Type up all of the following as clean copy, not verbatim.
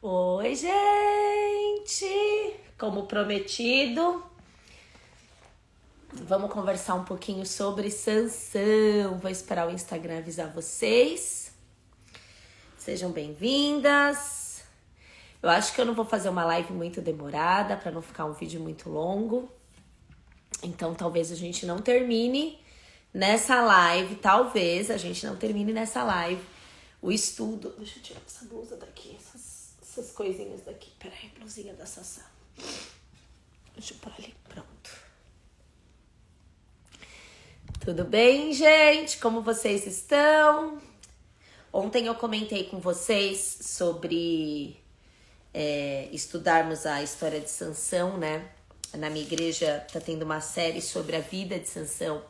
Oi, gente! Como prometido, vamos conversar um pouquinho sobre Sansão. Vou esperar o Instagram avisar vocês. Sejam bem-vindas. Eu acho que eu não vou fazer uma live muito demorada para não ficar um vídeo muito longo. Então, talvez a gente não termine nessa live. Talvez a gente não termine nessa live o estudo. Deixa eu tirar essa blusa daqui, essas coisinhas daqui. Peraí, blusinha da Sassá. Deixa eu pôr ali, pronto. Tudo bem, gente? Como vocês estão? Ontem eu comentei com vocês sobre estudarmos a história de Sansão, né? Na minha igreja tá tendo uma série sobre a vida de Sansão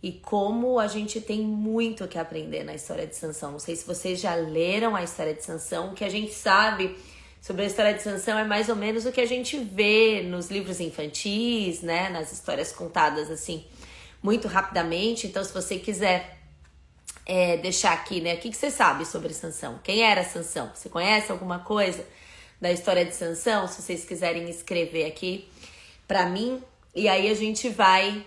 e como a gente tem muito o que aprender na história de Sansão. Não sei se vocês já leram a história de Sansão. O que a gente sabe sobre a história de Sansão é mais ou menos o que a gente vê nos livros infantis, né? Nas histórias contadas assim, muito rapidamente. Então, se você quiser deixar aqui, né? O que você sabe sobre Sansão? Quem era Sansão? Você conhece alguma coisa da história de Sansão? Se vocês quiserem escrever aqui pra mim. E aí a gente vai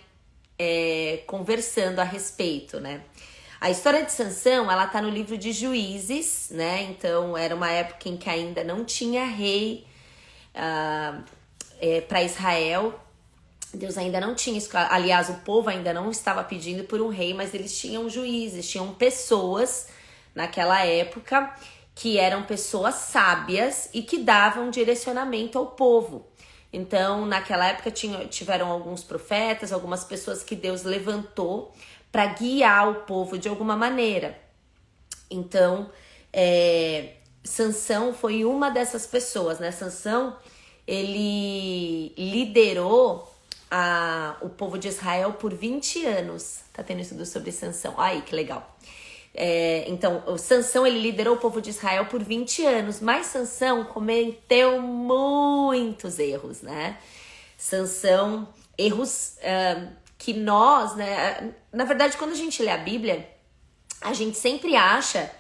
conversando a respeito, né? A história de Sansão, ela tá no livro de Juízes, né? Então, era uma época em que ainda não tinha rei para Israel. Deus ainda não tinha isso. Aliás, o povo ainda não estava pedindo por um rei, mas eles tinham juízes, tinham pessoas naquela época que eram pessoas sábias e que davam direcionamento ao povo. Então, naquela época tiveram alguns profetas, algumas pessoas que Deus levantou para guiar o povo de alguma maneira. Então, Sansão foi uma dessas pessoas, né? Sansão, ele liderou o povo de Israel por 20 anos. Tá tendo estudo sobre Sansão. Aí, que legal. Então, o Sansão, ele liderou o povo de Israel por 20 anos, mas Sansão cometeu muitos erros, né? Sansão, erros que nós, né? Na verdade, quando a gente lê a Bíblia, a gente sempre acha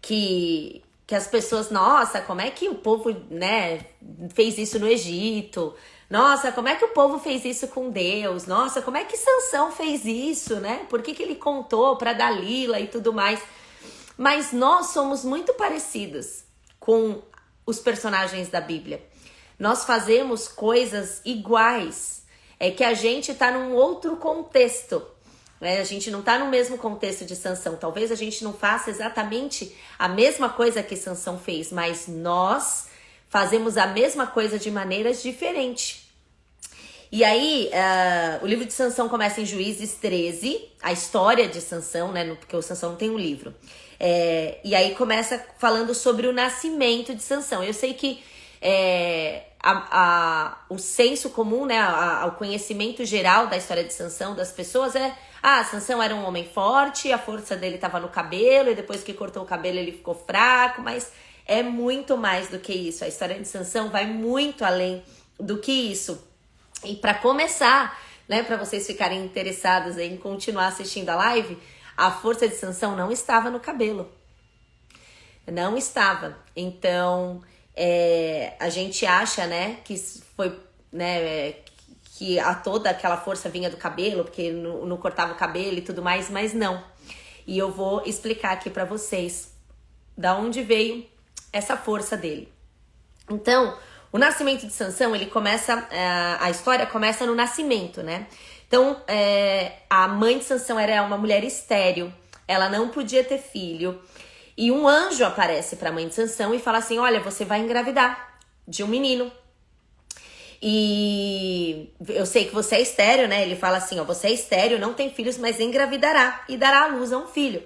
que as pessoas, nossa, como é que o povo, né, fez isso no Egito? Nossa, como é que o povo fez isso com Deus? Nossa, como é que Sansão fez isso, né? Por que ele contou para Dalila e tudo mais? Mas nós somos muito parecidos com os personagens da Bíblia. Nós fazemos coisas iguais. É que a gente tá num outro contexto, né? A gente não tá no mesmo contexto de Sansão. Talvez a gente não faça exatamente a mesma coisa que Sansão fez, mas nós fazemos a mesma coisa de maneiras diferentes. E aí, o livro de Sansão começa em Juízes 13, a história de Sansão, né? Porque o Sansão não tem um livro. E aí começa falando sobre o nascimento de Sansão. Eu sei que o senso comum, né? O conhecimento geral da história de Sansão das pessoas Sansão era um homem forte, a força dele estava no cabelo, e depois que cortou o cabelo ele ficou fraco, mas é muito mais do que isso. A história de Sansão vai muito além do que isso. E para começar, né, para vocês ficarem interessados em continuar assistindo a live, a força de Sansão não estava no cabelo. Não estava. Então, a gente acha, né, que foi, né, que toda aquela força vinha do cabelo, porque não cortava o cabelo e tudo mais, mas não. E eu vou explicar aqui para vocês da onde veio essa força dele. Então, o nascimento de Sansão, ele começa, a história começa no nascimento, né? Então, a mãe de Sansão era uma mulher estéril, ela não podia ter filho, e um anjo aparece para a mãe de Sansão e fala assim, olha, você vai engravidar de um menino. E eu sei que você é estéril, né? Ele fala assim, ó, você é estéril, não tem filhos, mas engravidará e dará à luz a um filho.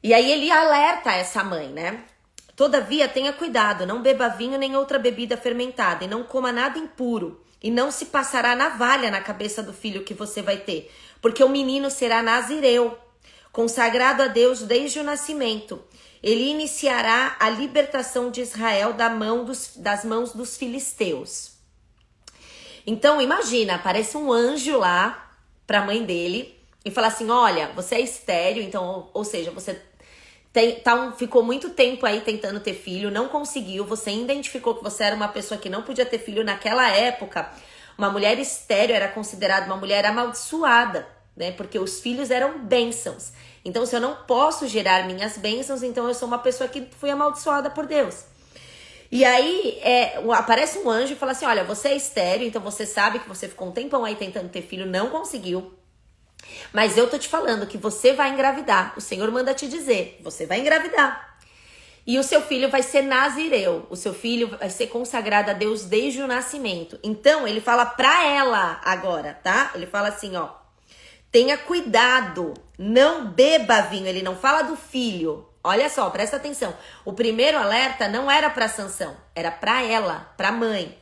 E aí ele alerta essa mãe, né? Todavia, tenha cuidado, não beba vinho nem outra bebida fermentada, e não coma nada impuro, e não se passará navalha na cabeça do filho que você vai ter, porque o menino será nazireu, consagrado a Deus desde o nascimento. Ele iniciará a libertação de Israel das mãos dos filisteus. Então, imagina, aparece um anjo lá para a mãe dele e fala assim, olha, você é estéril, então, ou seja, você ficou muito tempo aí tentando ter filho, não conseguiu, você identificou que você era uma pessoa que não podia ter filho naquela época, uma mulher estéril era considerada uma mulher amaldiçoada, né? Porque os filhos eram bênçãos. Então, se eu não posso gerar minhas bênçãos, então eu sou uma pessoa que fui amaldiçoada por Deus. E aí, aparece um anjo e fala assim, olha, você é estéril, então você sabe que você ficou um tempão aí tentando ter filho, não conseguiu. Mas eu tô te falando que você vai engravidar. O Senhor manda te dizer, você vai engravidar. E o seu filho vai ser nazireu. O seu filho vai ser consagrado a Deus desde o nascimento. Então, ele fala pra ela agora, tá? Ele fala assim, ó. Tenha cuidado, não beba vinho. Ele não fala do filho. Olha só, presta atenção. O primeiro alerta não era pra Sansão, era pra ela, pra mãe.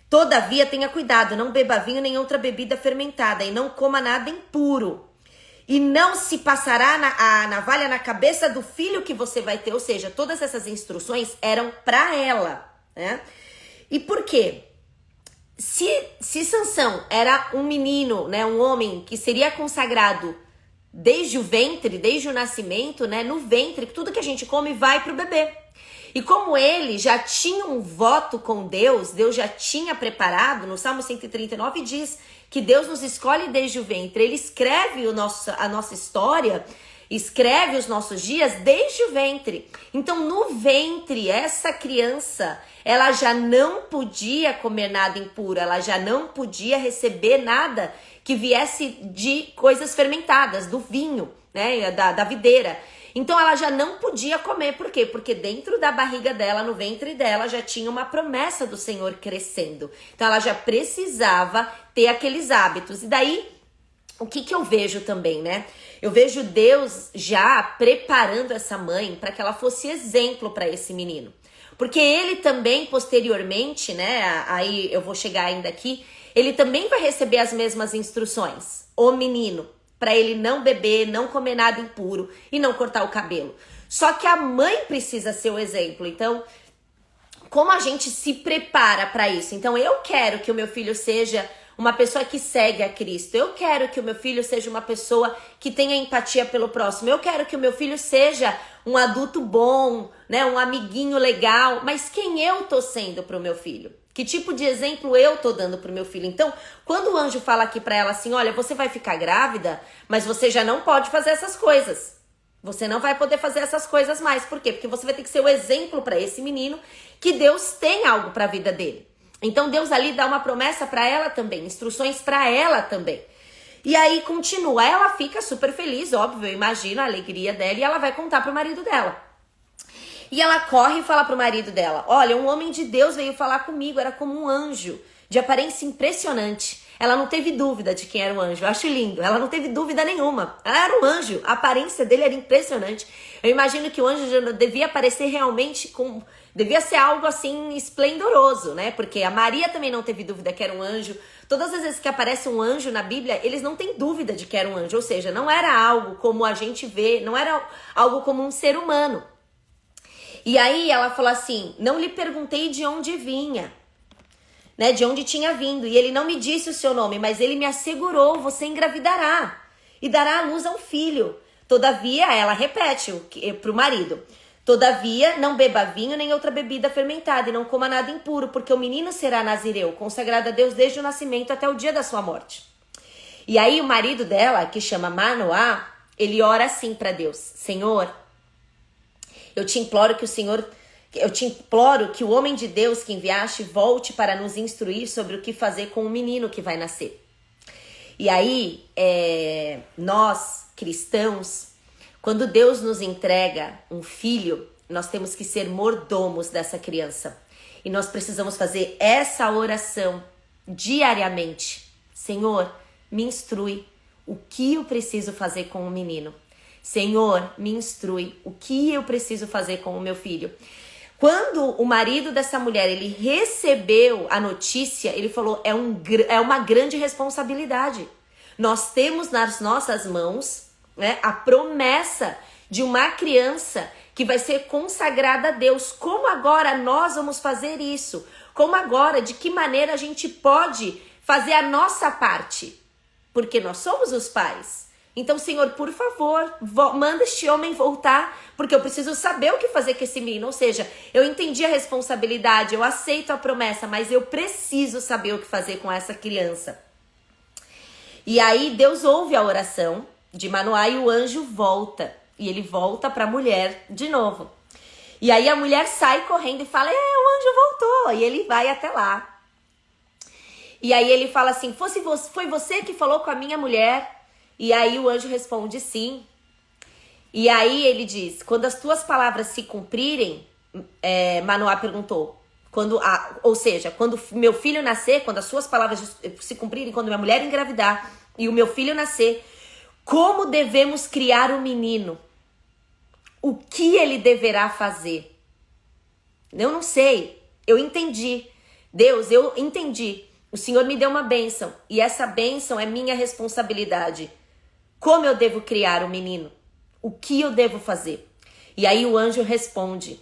Todavia, tenha cuidado, não beba vinho nem outra bebida fermentada e não coma nada impuro. E não se passará a navalha na cabeça do filho que você vai ter. Ou seja, todas essas instruções eram pra ela, né? E por quê? Se Sansão era um menino, né, um homem que seria consagrado desde o ventre, desde o nascimento, né, no ventre, tudo que a gente come vai pro bebê. E como ele já tinha um voto com Deus, Deus já tinha preparado, no Salmo 139 diz que Deus nos escolhe desde o ventre. Ele escreve a nossa história, escreve os nossos dias desde o ventre. Então, no ventre, essa criança, ela já não podia comer nada impuro, ela já não podia receber nada que viesse de coisas fermentadas, do vinho, né, da videira. Então ela já não podia comer, por quê? Porque dentro da barriga dela, no ventre dela, já tinha uma promessa do Senhor crescendo. Então ela já precisava ter aqueles hábitos. E daí, o que eu vejo também, né? Eu vejo Deus já preparando essa mãe para que ela fosse exemplo para esse menino. Porque ele também, posteriormente, né? Aí eu vou chegar ainda aqui, ele também vai receber as mesmas instruções, o menino, para ele não beber, não comer nada impuro e não cortar o cabelo. Só que a mãe precisa ser o exemplo. Então, como a gente se prepara para isso? Então, eu quero que o meu filho seja uma pessoa que segue a Cristo. Eu quero que o meu filho seja uma pessoa que tenha empatia pelo próximo. Eu quero que o meu filho seja um adulto bom, né, um amiguinho legal. Mas quem eu tô sendo pro meu filho? Que tipo de exemplo eu tô dando pro meu filho? Então, quando o anjo fala aqui pra ela assim, olha, você vai ficar grávida, mas você já não pode fazer essas coisas. Você não vai poder fazer essas coisas mais. Por quê? Porque você vai ter que ser o exemplo pra esse menino que Deus tem algo pra vida dele. Então, Deus ali dá uma promessa pra ela também, instruções pra ela também. E aí, continua. Ela fica super feliz, óbvio, eu imagino a alegria dela, e ela vai contar pro marido dela. E ela corre e fala pro marido dela, olha, um homem de Deus veio falar comigo, era como um anjo, de aparência impressionante. Ela não teve dúvida de quem era o anjo, eu acho lindo, ela não teve dúvida nenhuma. Ela era um anjo, a aparência dele era impressionante. Eu imagino que o anjo devia aparecer realmente devia ser algo assim esplendoroso, né? Porque a Maria também não teve dúvida que era um anjo. Todas as vezes que aparece um anjo na Bíblia, eles não têm dúvida de que era um anjo, ou seja, não era algo como a gente vê, não era algo como um ser humano. E aí ela falou assim, não lhe perguntei de onde vinha, né, de onde tinha vindo, e ele não me disse o seu nome, mas ele me assegurou, você engravidará e dará à luz a um filho. Todavia, ela repete pro marido, todavia não beba vinho nem outra bebida fermentada e não coma nada impuro, porque o menino será nazireu, consagrado a Deus desde o nascimento até o dia da sua morte. E aí o marido dela, que chama Manoá, ele ora assim para Deus, Senhor, eu te imploro que o homem de Deus que enviaste volte para nos instruir sobre o que fazer com o menino que vai nascer. E aí, nós, cristãos, quando Deus nos entrega um filho, nós temos que ser mordomos dessa criança. E nós precisamos fazer essa oração diariamente. Senhor, me instrui o que eu preciso fazer com o menino. Senhor, me instrui o que eu preciso fazer com o meu filho. Quando o marido dessa mulher, ele recebeu a notícia, ele falou, é uma grande responsabilidade. Nós temos nas nossas mãos, né, a promessa de uma criança que vai ser consagrada a Deus. Como agora nós vamos fazer isso? Como agora, de que maneira a gente pode fazer a nossa parte? Porque nós somos os pais. Então, Senhor, por favor, manda este homem voltar, porque eu preciso saber o que fazer com esse menino. Ou seja, eu entendi a responsabilidade, eu aceito a promessa, mas eu preciso saber o que fazer com essa criança. E aí Deus ouve a oração de Manoá e o anjo volta. E ele volta para a mulher de novo. E aí a mulher sai correndo e fala, o anjo voltou. E ele vai até lá. E aí ele fala assim, foi você que falou com a minha mulher? E aí o anjo responde sim. E aí ele diz, quando as tuas palavras se cumprirem, Manoá perguntou, quando meu filho nascer, quando as suas palavras se cumprirem, quando minha mulher engravidar e o meu filho nascer, como devemos criar o menino? O que ele deverá fazer? Eu não sei, eu entendi. Deus, eu entendi. O Senhor me deu uma bênção e essa bênção é minha responsabilidade. Como eu devo criar o menino? O que eu devo fazer? E aí o anjo responde,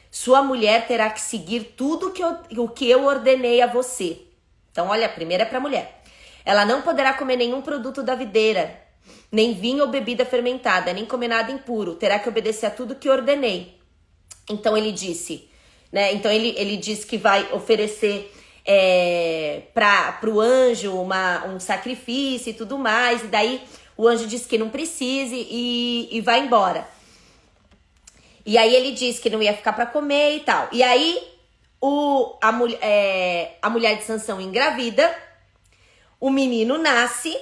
sua mulher terá que seguir tudo o que eu ordenei a você. Então, olha, a primeira é para a mulher. Ela não poderá comer nenhum produto da videira, nem vinho ou bebida fermentada, nem comer nada impuro. Terá que obedecer a tudo que ordenei. Então ele disse, né? Então ele disse que vai oferecer para o anjo um sacrifício e tudo mais. E daí o anjo disse que não precise e vai embora. E aí ele disse que não ia ficar para comer e tal. E aí a mulher de Sansão engravida, o menino nasce.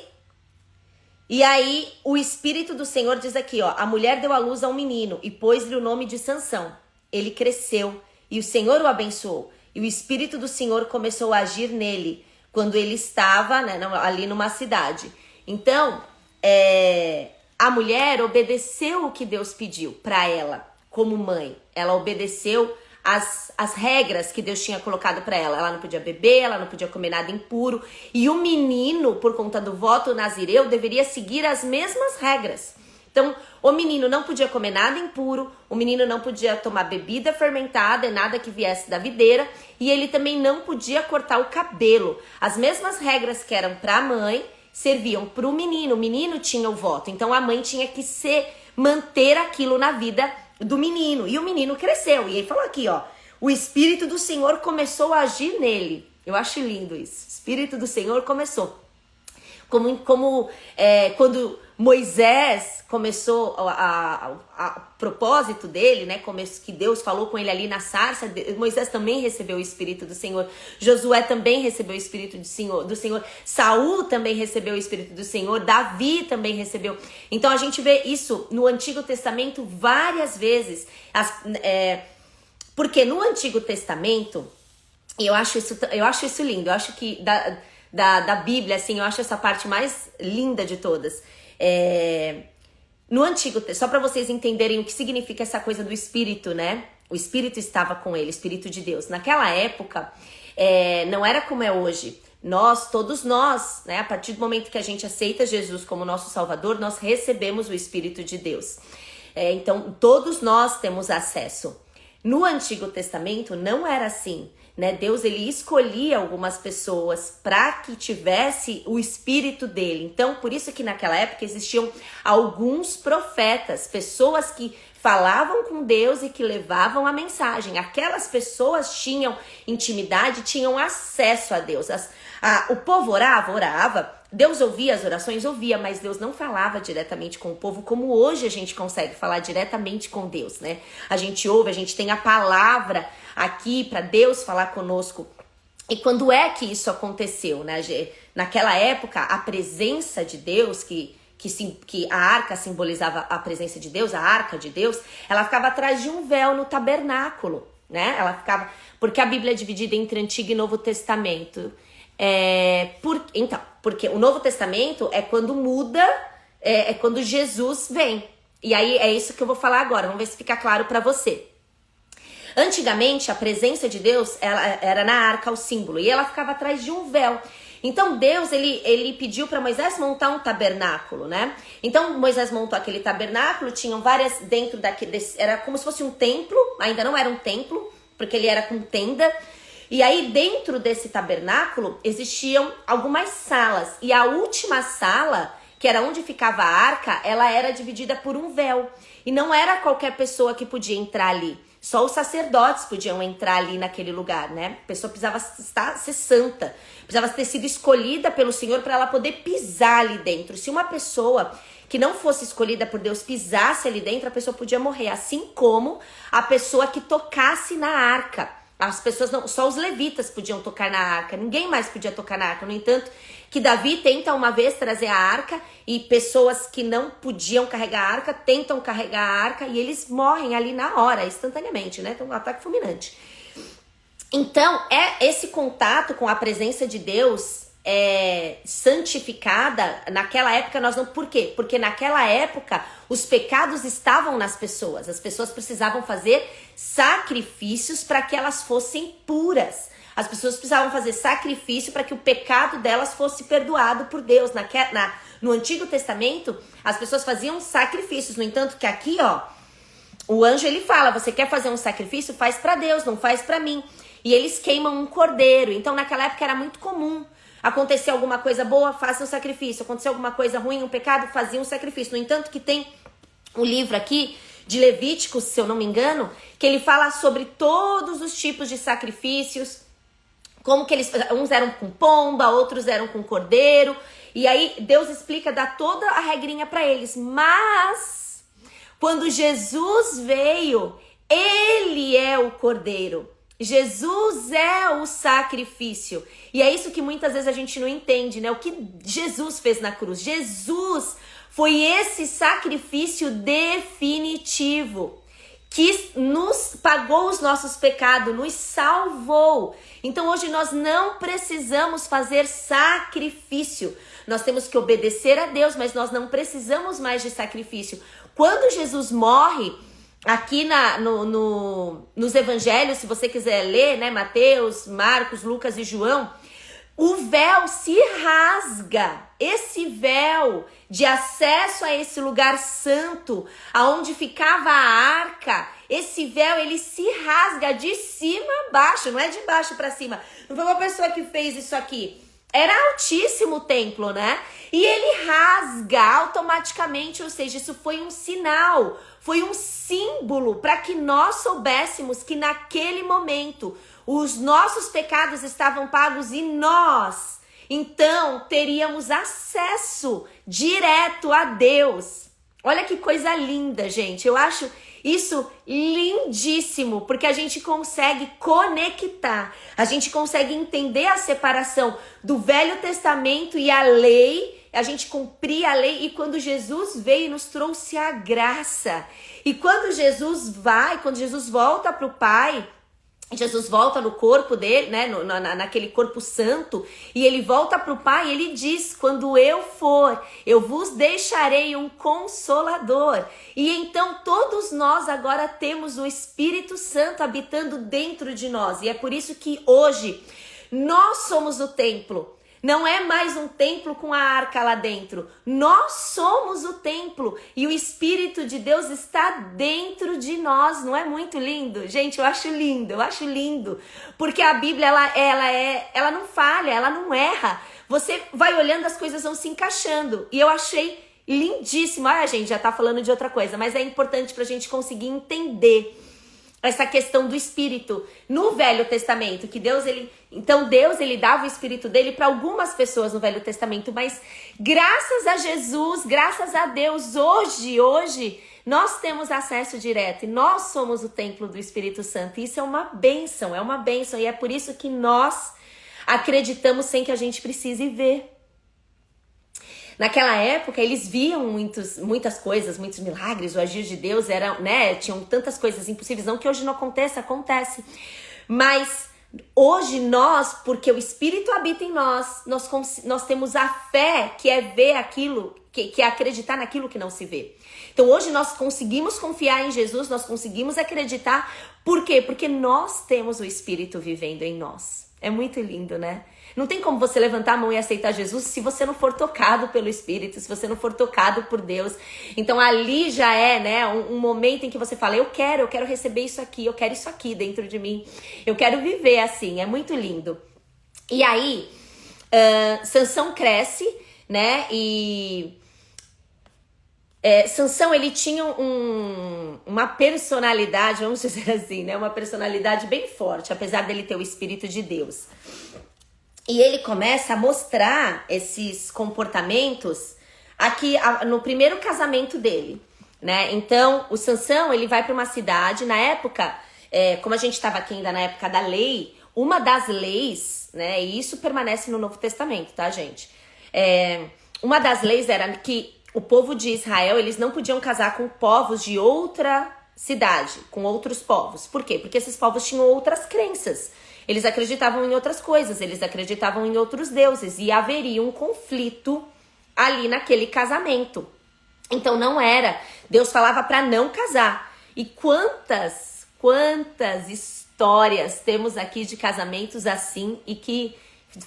E aí o Espírito do Senhor diz aqui, a mulher deu à luz a um menino e pôs-lhe o nome de Sansão. Ele cresceu e o Senhor o abençoou. E o Espírito do Senhor começou a agir nele quando ele estava, né, ali numa cidade. Então, a mulher obedeceu o que Deus pediu para ela como mãe. Ela obedeceu as regras que Deus tinha colocado para ela. Ela não podia beber, ela não podia comer nada impuro. E o menino, por conta do voto nazireu, deveria seguir as mesmas regras. Então, o menino não podia comer nada impuro, o menino não podia tomar bebida fermentada, nada que viesse da videira, e ele também não podia cortar o cabelo. As mesmas regras que eram para a mãe serviam para o menino tinha o voto. Então, a mãe tinha que manter aquilo na vida do menino. E o menino cresceu. E ele falou aqui, o Espírito do Senhor começou a agir nele. Eu acho lindo isso. O Espírito do Senhor começou. Quando Moisés começou a propósito dele, né? Que Deus falou com ele ali na sarça, Moisés também recebeu o Espírito do Senhor. Josué também recebeu o Espírito do Senhor. Saul também recebeu o Espírito do Senhor. Davi também recebeu. Então a gente vê isso no Antigo Testamento várias vezes. Porque no Antigo Testamento, eu acho isso lindo. Eu acho que da Bíblia, assim, eu acho essa parte mais linda de todas. No Antigo, só para vocês entenderem o que significa essa coisa do Espírito, né? O Espírito estava com ele, o Espírito de Deus. Naquela época, não era como é hoje. Todos nós, né? A partir do momento que a gente aceita Jesus como nosso Salvador, nós recebemos o Espírito de Deus. Então, todos nós temos acesso. No Antigo Testamento, não era assim. Né? Deus, ele escolhia algumas pessoas para que tivesse o Espírito dele. Então, por isso que naquela época existiam alguns profetas, pessoas que falavam com Deus e que levavam a mensagem. Aquelas pessoas tinham intimidade, tinham acesso a Deus. O povo orava, Deus ouvia as orações, ouvia, mas Deus não falava diretamente com o povo como hoje a gente consegue falar diretamente com Deus, né? A gente ouve, a gente tem a palavra aqui para Deus falar conosco. E quando é que isso aconteceu, né? Naquela época, a presença de Deus, que a arca simbolizava a presença de Deus, a arca de Deus, ela ficava atrás de um véu no tabernáculo, né? Ela ficava, porque a Bíblia é dividida entre Antigo e Novo Testamento. Porque o Novo Testamento é quando muda, quando Jesus vem. E aí é isso que eu vou falar agora, vamos ver se fica claro para você. Antigamente, a presença de Deus era na arca, o símbolo, e ela ficava atrás de um véu. Então Deus, ele pediu para Moisés montar um tabernáculo, né? Então Moisés montou aquele tabernáculo, tinham várias dentro era como se fosse um templo, ainda não era um templo, porque ele era com tenda. E aí dentro desse tabernáculo existiam algumas salas, e a última sala, que era onde ficava a arca, ela era dividida por um véu. E não era qualquer pessoa que podia entrar ali. Só os sacerdotes podiam entrar ali naquele lugar, né? A pessoa precisava ser santa, precisava ter sido escolhida pelo Senhor para ela poder pisar ali dentro. Se uma pessoa que não fosse escolhida por Deus pisasse ali dentro, a pessoa podia morrer. Assim como a pessoa que tocasse na arca. As pessoas não, só os levitas podiam tocar na arca, ninguém mais podia tocar na arca. No entanto, que Davi tenta uma vez trazer a arca e pessoas que não podiam carregar a arca tentam carregar a arca e eles morrem ali na hora, instantaneamente, né? Então, um ataque fulminante. Então, esse contato com a presença de Deus santificada, naquela época nós não... Por quê? Porque naquela época os pecados estavam nas pessoas. As pessoas precisavam fazer sacrifícios para que elas fossem puras. As pessoas precisavam fazer sacrifício para que o pecado delas fosse perdoado por Deus. No Antigo Testamento, as pessoas faziam sacrifícios. No entanto, que aqui, ó, o anjo ele fala, você quer fazer um sacrifício? Faz para Deus, não faz para mim. E eles queimam um cordeiro. Então, naquela época era muito comum. Acontecer alguma coisa boa, faça um sacrifício. Acontecer alguma coisa ruim, um pecado, fazia um sacrifício. No entanto, que tem um livro aqui de Levíticos, se eu não me engano, que ele fala sobre todos os tipos de sacrifícios, como que uns eram com pomba, outros eram com cordeiro, e aí Deus explica, dá toda a regrinha para eles. Mas quando Jesus veio, ele é o cordeiro. Jesus é o sacrifício. E é isso que muitas vezes a gente não entende, né? O que Jesus fez na cruz. Jesus foi esse sacrifício definitivo que nos pagou os nossos pecados, nos salvou. Então hoje nós não precisamos fazer sacrifício. Nós temos que obedecer a Deus, mas nós não precisamos mais de sacrifício. Quando Jesus morre, aqui nos evangelhos, se você quiser ler, né, Mateus, Marcos, Lucas e João, o véu se rasga. Esse véu de acesso a esse lugar santo, aonde ficava a arca, esse véu ele se rasga de cima a baixo, não é de baixo para cima. Não foi uma pessoa que fez isso aqui. Era altíssimo o templo, né? E ele rasga automaticamente, ou seja, isso foi um sinal, foi um símbolo para que nós soubéssemos que naquele momento os nossos pecados estavam pagos e nós, então, teríamos acesso direto a Deus. Olha que coisa linda, gente. Eu acho isso lindíssimo, porque a gente consegue conectar, a gente consegue entender a separação do Velho Testamento e a lei, a gente cumprir a lei, e quando Jesus veio nos trouxe a graça. E quando Jesus volta para o Pai, Jesus volta no corpo dele, né, naquele corpo santo, e ele volta para o Pai, e ele diz, quando eu for, eu vos deixarei um consolador. E então todos nós agora temos o Espírito Santo habitando dentro de nós, e é por isso que hoje nós somos o templo. Não é mais um templo com a arca lá dentro. Nós somos o templo e o Espírito de Deus está dentro de nós. Não é muito lindo? Gente, eu acho lindo. Porque a Bíblia, ela não falha, ela não erra. Você vai olhando, as coisas vão se encaixando. E eu achei lindíssimo. Ah, gente, já tá falando de outra coisa, mas é importante pra gente conseguir entender essa questão do Espírito no Velho Testamento, que Deus ele dava o Espírito dele para algumas pessoas no Velho Testamento, mas graças a Jesus, graças a Deus, hoje nós temos acesso direto e nós somos o templo do Espírito Santo. E isso é uma bênção, e é por isso que nós acreditamos sem que a gente precise ver. Naquela época, eles viam muitas coisas, muitos milagres, o agir de Deus era, né, tinham tantas coisas impossíveis, não que hoje não acontece. Mas hoje nós, porque o Espírito habita em nós temos a fé que é ver aquilo, que é acreditar naquilo que não se vê. Então hoje nós conseguimos confiar em Jesus, nós conseguimos acreditar. Por quê? Porque nós temos o Espírito vivendo em nós. É muito lindo, né? Não tem como você levantar a mão e aceitar Jesus se você não for tocado pelo Espírito, se você não for tocado por Deus. Então ali já é, né, um momento em que você fala, eu quero receber isso aqui, eu quero isso aqui dentro de mim, eu quero viver assim, é muito lindo. E aí, Sansão cresce, né, e Sansão, ele tinha uma personalidade, vamos dizer assim, né? Uma personalidade bem forte, apesar dele ter o Espírito de Deus. E ele começa a mostrar esses comportamentos aqui no primeiro casamento dele, né? Então, o Sansão, ele vai para uma cidade, na época, como a gente estava aqui ainda na época da lei, uma das leis, né? E isso permanece no Novo Testamento, tá, gente? Uma das leis era que o povo de Israel, eles não podiam casar com povos de outra cidade, com outros povos. Por quê? Porque esses povos tinham outras crenças. Eles acreditavam em outras coisas, eles acreditavam em outros deuses. E haveria um conflito ali naquele casamento. Então não era. Deus falava para não casar. E quantas histórias temos aqui de casamentos assim e que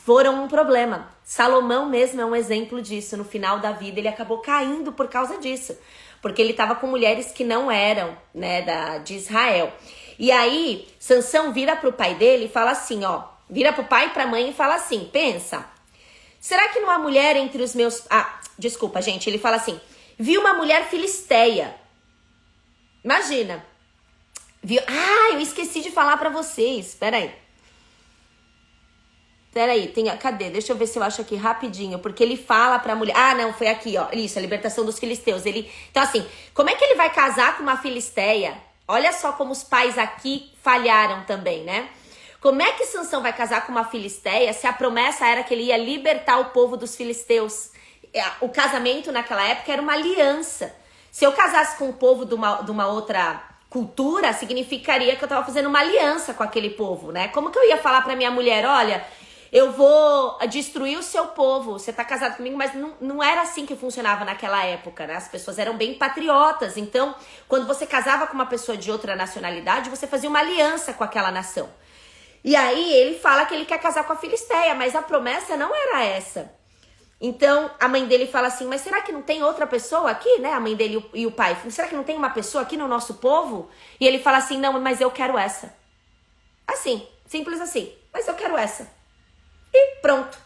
foram um problema. Salomão mesmo é um exemplo disso. No final da vida ele acabou caindo por causa disso, porque ele estava com mulheres que não eram, né, de Israel. E aí Sansão vira pro pai dele e fala assim, vira pro pai e pra mãe e fala assim, pensa, será que não há mulher entre os meus... desculpa, gente, ele fala assim, vi uma mulher filisteia. Imagina. Eu esqueci de falar pra vocês, peraí, cadê? Deixa eu ver se eu acho aqui rapidinho, porque ele fala pra mulher... não, foi aqui, isso, a libertação dos filisteus. Então assim, como é que ele vai casar com uma filisteia? Olha só como os pais aqui falharam também, né? Como é que Sansão vai casar com uma filisteia se a promessa era que ele ia libertar o povo dos filisteus? O casamento naquela época era uma aliança. Se eu casasse com o povo de uma outra cultura, significaria que eu tava fazendo uma aliança com aquele povo, né? Como que eu ia falar pra minha mulher, olha, eu vou destruir o seu povo, você tá casado comigo, mas não era assim que funcionava naquela época, né? As pessoas eram bem patriotas, então quando você casava com uma pessoa de outra nacionalidade, você fazia uma aliança com aquela nação. E aí ele fala que ele quer casar com a filisteia, mas a promessa não era essa. Então a mãe dele fala assim, mas será que não tem outra pessoa aqui, né? A mãe dele e o pai, será que não tem uma pessoa aqui no nosso povo? E ele fala assim, não, mas eu quero essa. Assim, simples assim, mas eu quero essa. E pronto.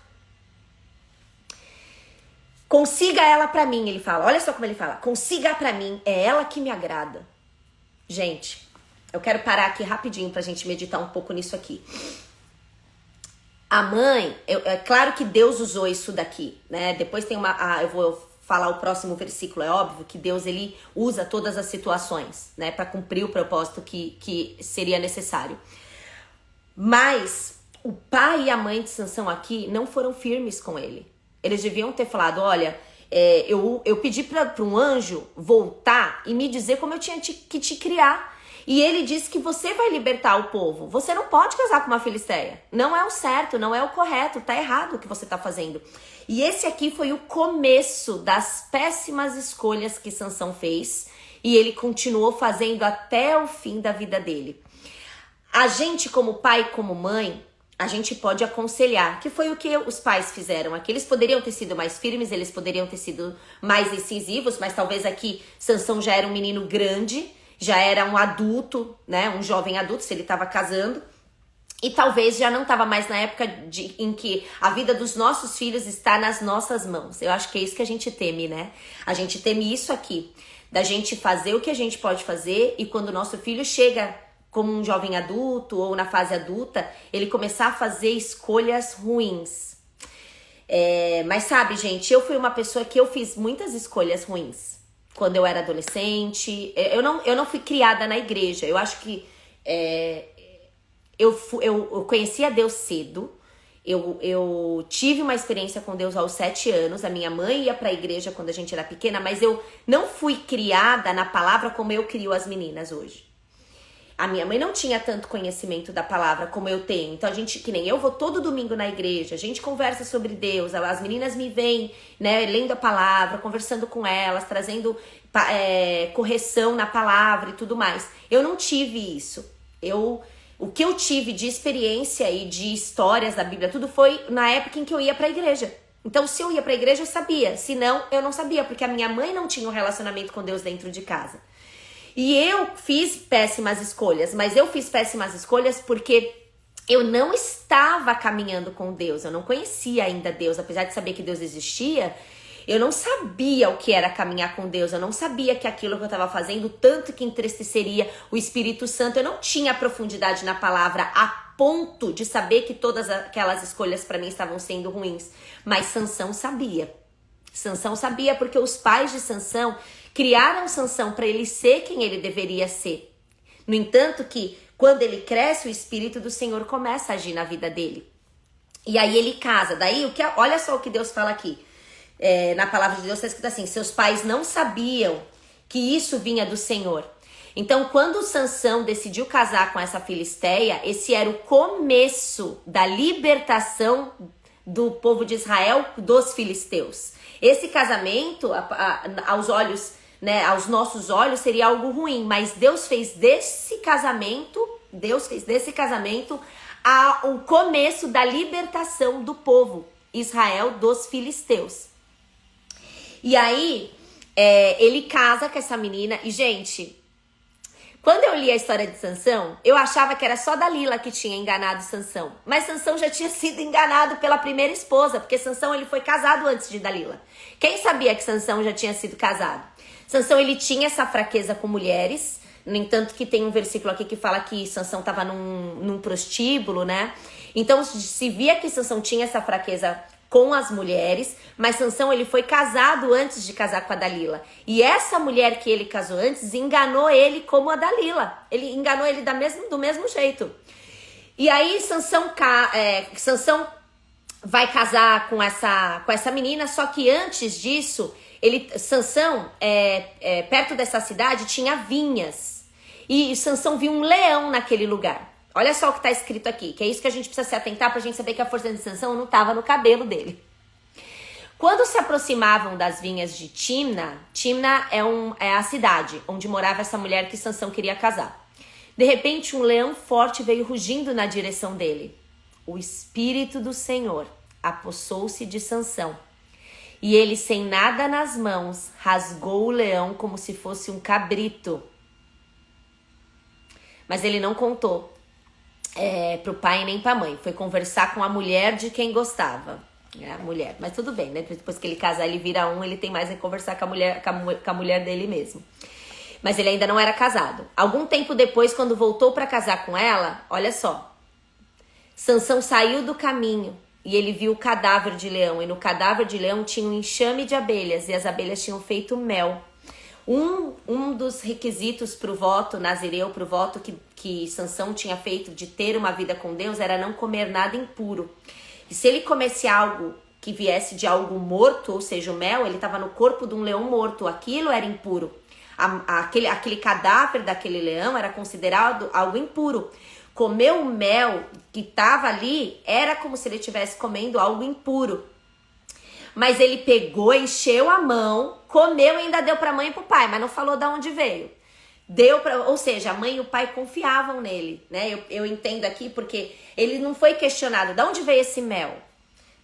Consiga ela pra mim, ele fala. Olha só como ele fala. Consiga pra mim, é ela que me agrada. Gente, eu quero parar aqui rapidinho pra gente meditar um pouco nisso aqui. A mãe, é claro que Deus usou isso daqui, né? Depois tem eu vou falar o próximo versículo. É óbvio que Deus, ele usa todas as situações, né? Pra cumprir o propósito que seria necessário. Mas o pai e a mãe de Sansão aqui não foram firmes com ele. Eles deviam ter falado, olha, eu pedi para um anjo voltar e me dizer como eu tinha que te criar. E ele disse que você vai libertar o povo. Você não pode casar com uma filisteia. Não é o certo, não é o correto, tá errado o que você tá fazendo. E esse aqui foi o começo das péssimas escolhas que Sansão fez. E ele continuou fazendo até o fim da vida dele. A gente, como pai e como mãe, a gente pode aconselhar, que foi o que os pais fizeram aqui. Eles poderiam ter sido mais firmes, eles poderiam ter sido mais incisivos, mas talvez aqui Sansão já era um menino grande, já era um adulto, né? Um jovem adulto, se ele estava casando. E talvez já não estava mais na época em que a vida dos nossos filhos está nas nossas mãos. Eu acho que é isso que a gente teme, né? A gente teme isso aqui, da gente fazer o que a gente pode fazer e quando o nosso filho chega como um jovem adulto ou na fase adulta, ele começar a fazer escolhas ruins. Mas sabe, gente, eu fui uma pessoa que eu fiz muitas escolhas ruins. Quando eu era adolescente, eu não fui criada na igreja. Eu acho que eu conhecia Deus cedo. Eu tive uma experiência com Deus aos 7 anos. A minha mãe ia pra igreja quando a gente era pequena, mas eu não fui criada na palavra como eu crio as meninas hoje. A minha mãe não tinha tanto conhecimento da palavra como eu tenho. Então, que nem eu vou todo domingo na igreja, a gente conversa sobre Deus, as meninas me veem, né, lendo a palavra, conversando com elas, trazendo correção na palavra e tudo mais. Eu não tive isso. O que eu tive de experiência e de histórias da Bíblia, tudo foi na época em que eu ia pra igreja. Então, se eu ia pra igreja, eu sabia. Se não, eu não sabia, porque a minha mãe não tinha um relacionamento com Deus dentro de casa. E eu fiz péssimas escolhas, mas eu fiz péssimas escolhas porque eu não estava caminhando com Deus, eu não conhecia ainda Deus, apesar de saber que Deus existia, Eu não sabia o que era caminhar com Deus, eu não sabia que aquilo que eu estava fazendo tanto que entristeceria o Espírito Santo. Eu não tinha profundidade na palavra a ponto de saber que todas aquelas escolhas para mim estavam sendo ruins. Mas Sansão sabia. Sansão sabia porque os pais de Sansão criaram Sansão para ele ser quem ele deveria ser. No entanto que quando ele cresce, o Espírito do Senhor começa a agir na vida dele. E aí ele casa. Daí, olha só o que Deus fala aqui. Na palavra de Deus está escrito assim: seus pais não sabiam que isso vinha do Senhor. Então, quando Sansão decidiu casar com essa filisteia, esse era o começo da libertação do povo de Israel dos filisteus. Esse casamento, aos olhos, né, aos nossos olhos, seria algo ruim, mas Deus fez desse casamento o começo da libertação do povo Israel dos filisteus. E aí, ele casa com essa menina. E, gente, quando eu li a história de Sansão, eu achava que era só Dalila que tinha enganado Sansão. Mas Sansão já tinha sido enganado pela primeira esposa, porque Sansão ele foi casado antes de Dalila. Quem sabia que Sansão já tinha sido casado? Sansão ele tinha essa fraqueza com mulheres. No entanto que tem um versículo aqui que fala que Sansão estava num prostíbulo, né? Então se via que Sansão tinha essa fraqueza com as mulheres, mas Sansão ele foi casado antes de casar com a Dalila. E essa mulher que ele casou antes enganou ele como a Dalila. Ele enganou ele do mesmo jeito. E aí Sansão vai casar com essa menina, só que antes disso, Sansão, perto dessa cidade, tinha vinhas. E Sansão viu um leão naquele lugar. Olha só o que está escrito aqui, que é isso que a gente precisa se atentar para a gente saber que a força de Sansão não estava no cabelo dele. Quando se aproximavam das vinhas de Timna é a cidade onde morava essa mulher que Sansão queria casar. De repente, um leão forte veio rugindo na direção dele. O Espírito do Senhor apossou-se de Sansão. E ele, sem nada nas mãos, rasgou o leão como se fosse um cabrito. Mas ele não contou pro pai nem pra mãe. Foi conversar com a mulher de quem gostava. A mulher. Mas tudo bem, né? Depois que ele casar, ele vira ele tem mais em conversar com a mulher dele mesmo. Mas ele ainda não era casado. Algum tempo depois, quando voltou pra casar com ela, olha só. Sansão saiu do caminho e ele viu o cadáver de leão. E no cadáver de leão tinha um enxame de abelhas. E as abelhas tinham feito mel. Um dos requisitos para o voto nazireu, para o voto que Sansão tinha feito de ter uma vida com Deus, era não comer nada impuro. E se ele comesse algo que viesse de algo morto, ou seja, o mel, ele estava no corpo de um leão morto, aquilo era impuro. Aquele cadáver daquele leão era considerado algo impuro. Comer o mel que estava ali era como se ele estivesse comendo algo impuro. Mas ele pegou, encheu a mão, comeu e ainda deu pra mãe e pro pai, mas não falou de onde veio. Ou seja, a mãe e o pai confiavam nele, né? Eu entendo aqui porque ele não foi questionado. De onde veio esse mel?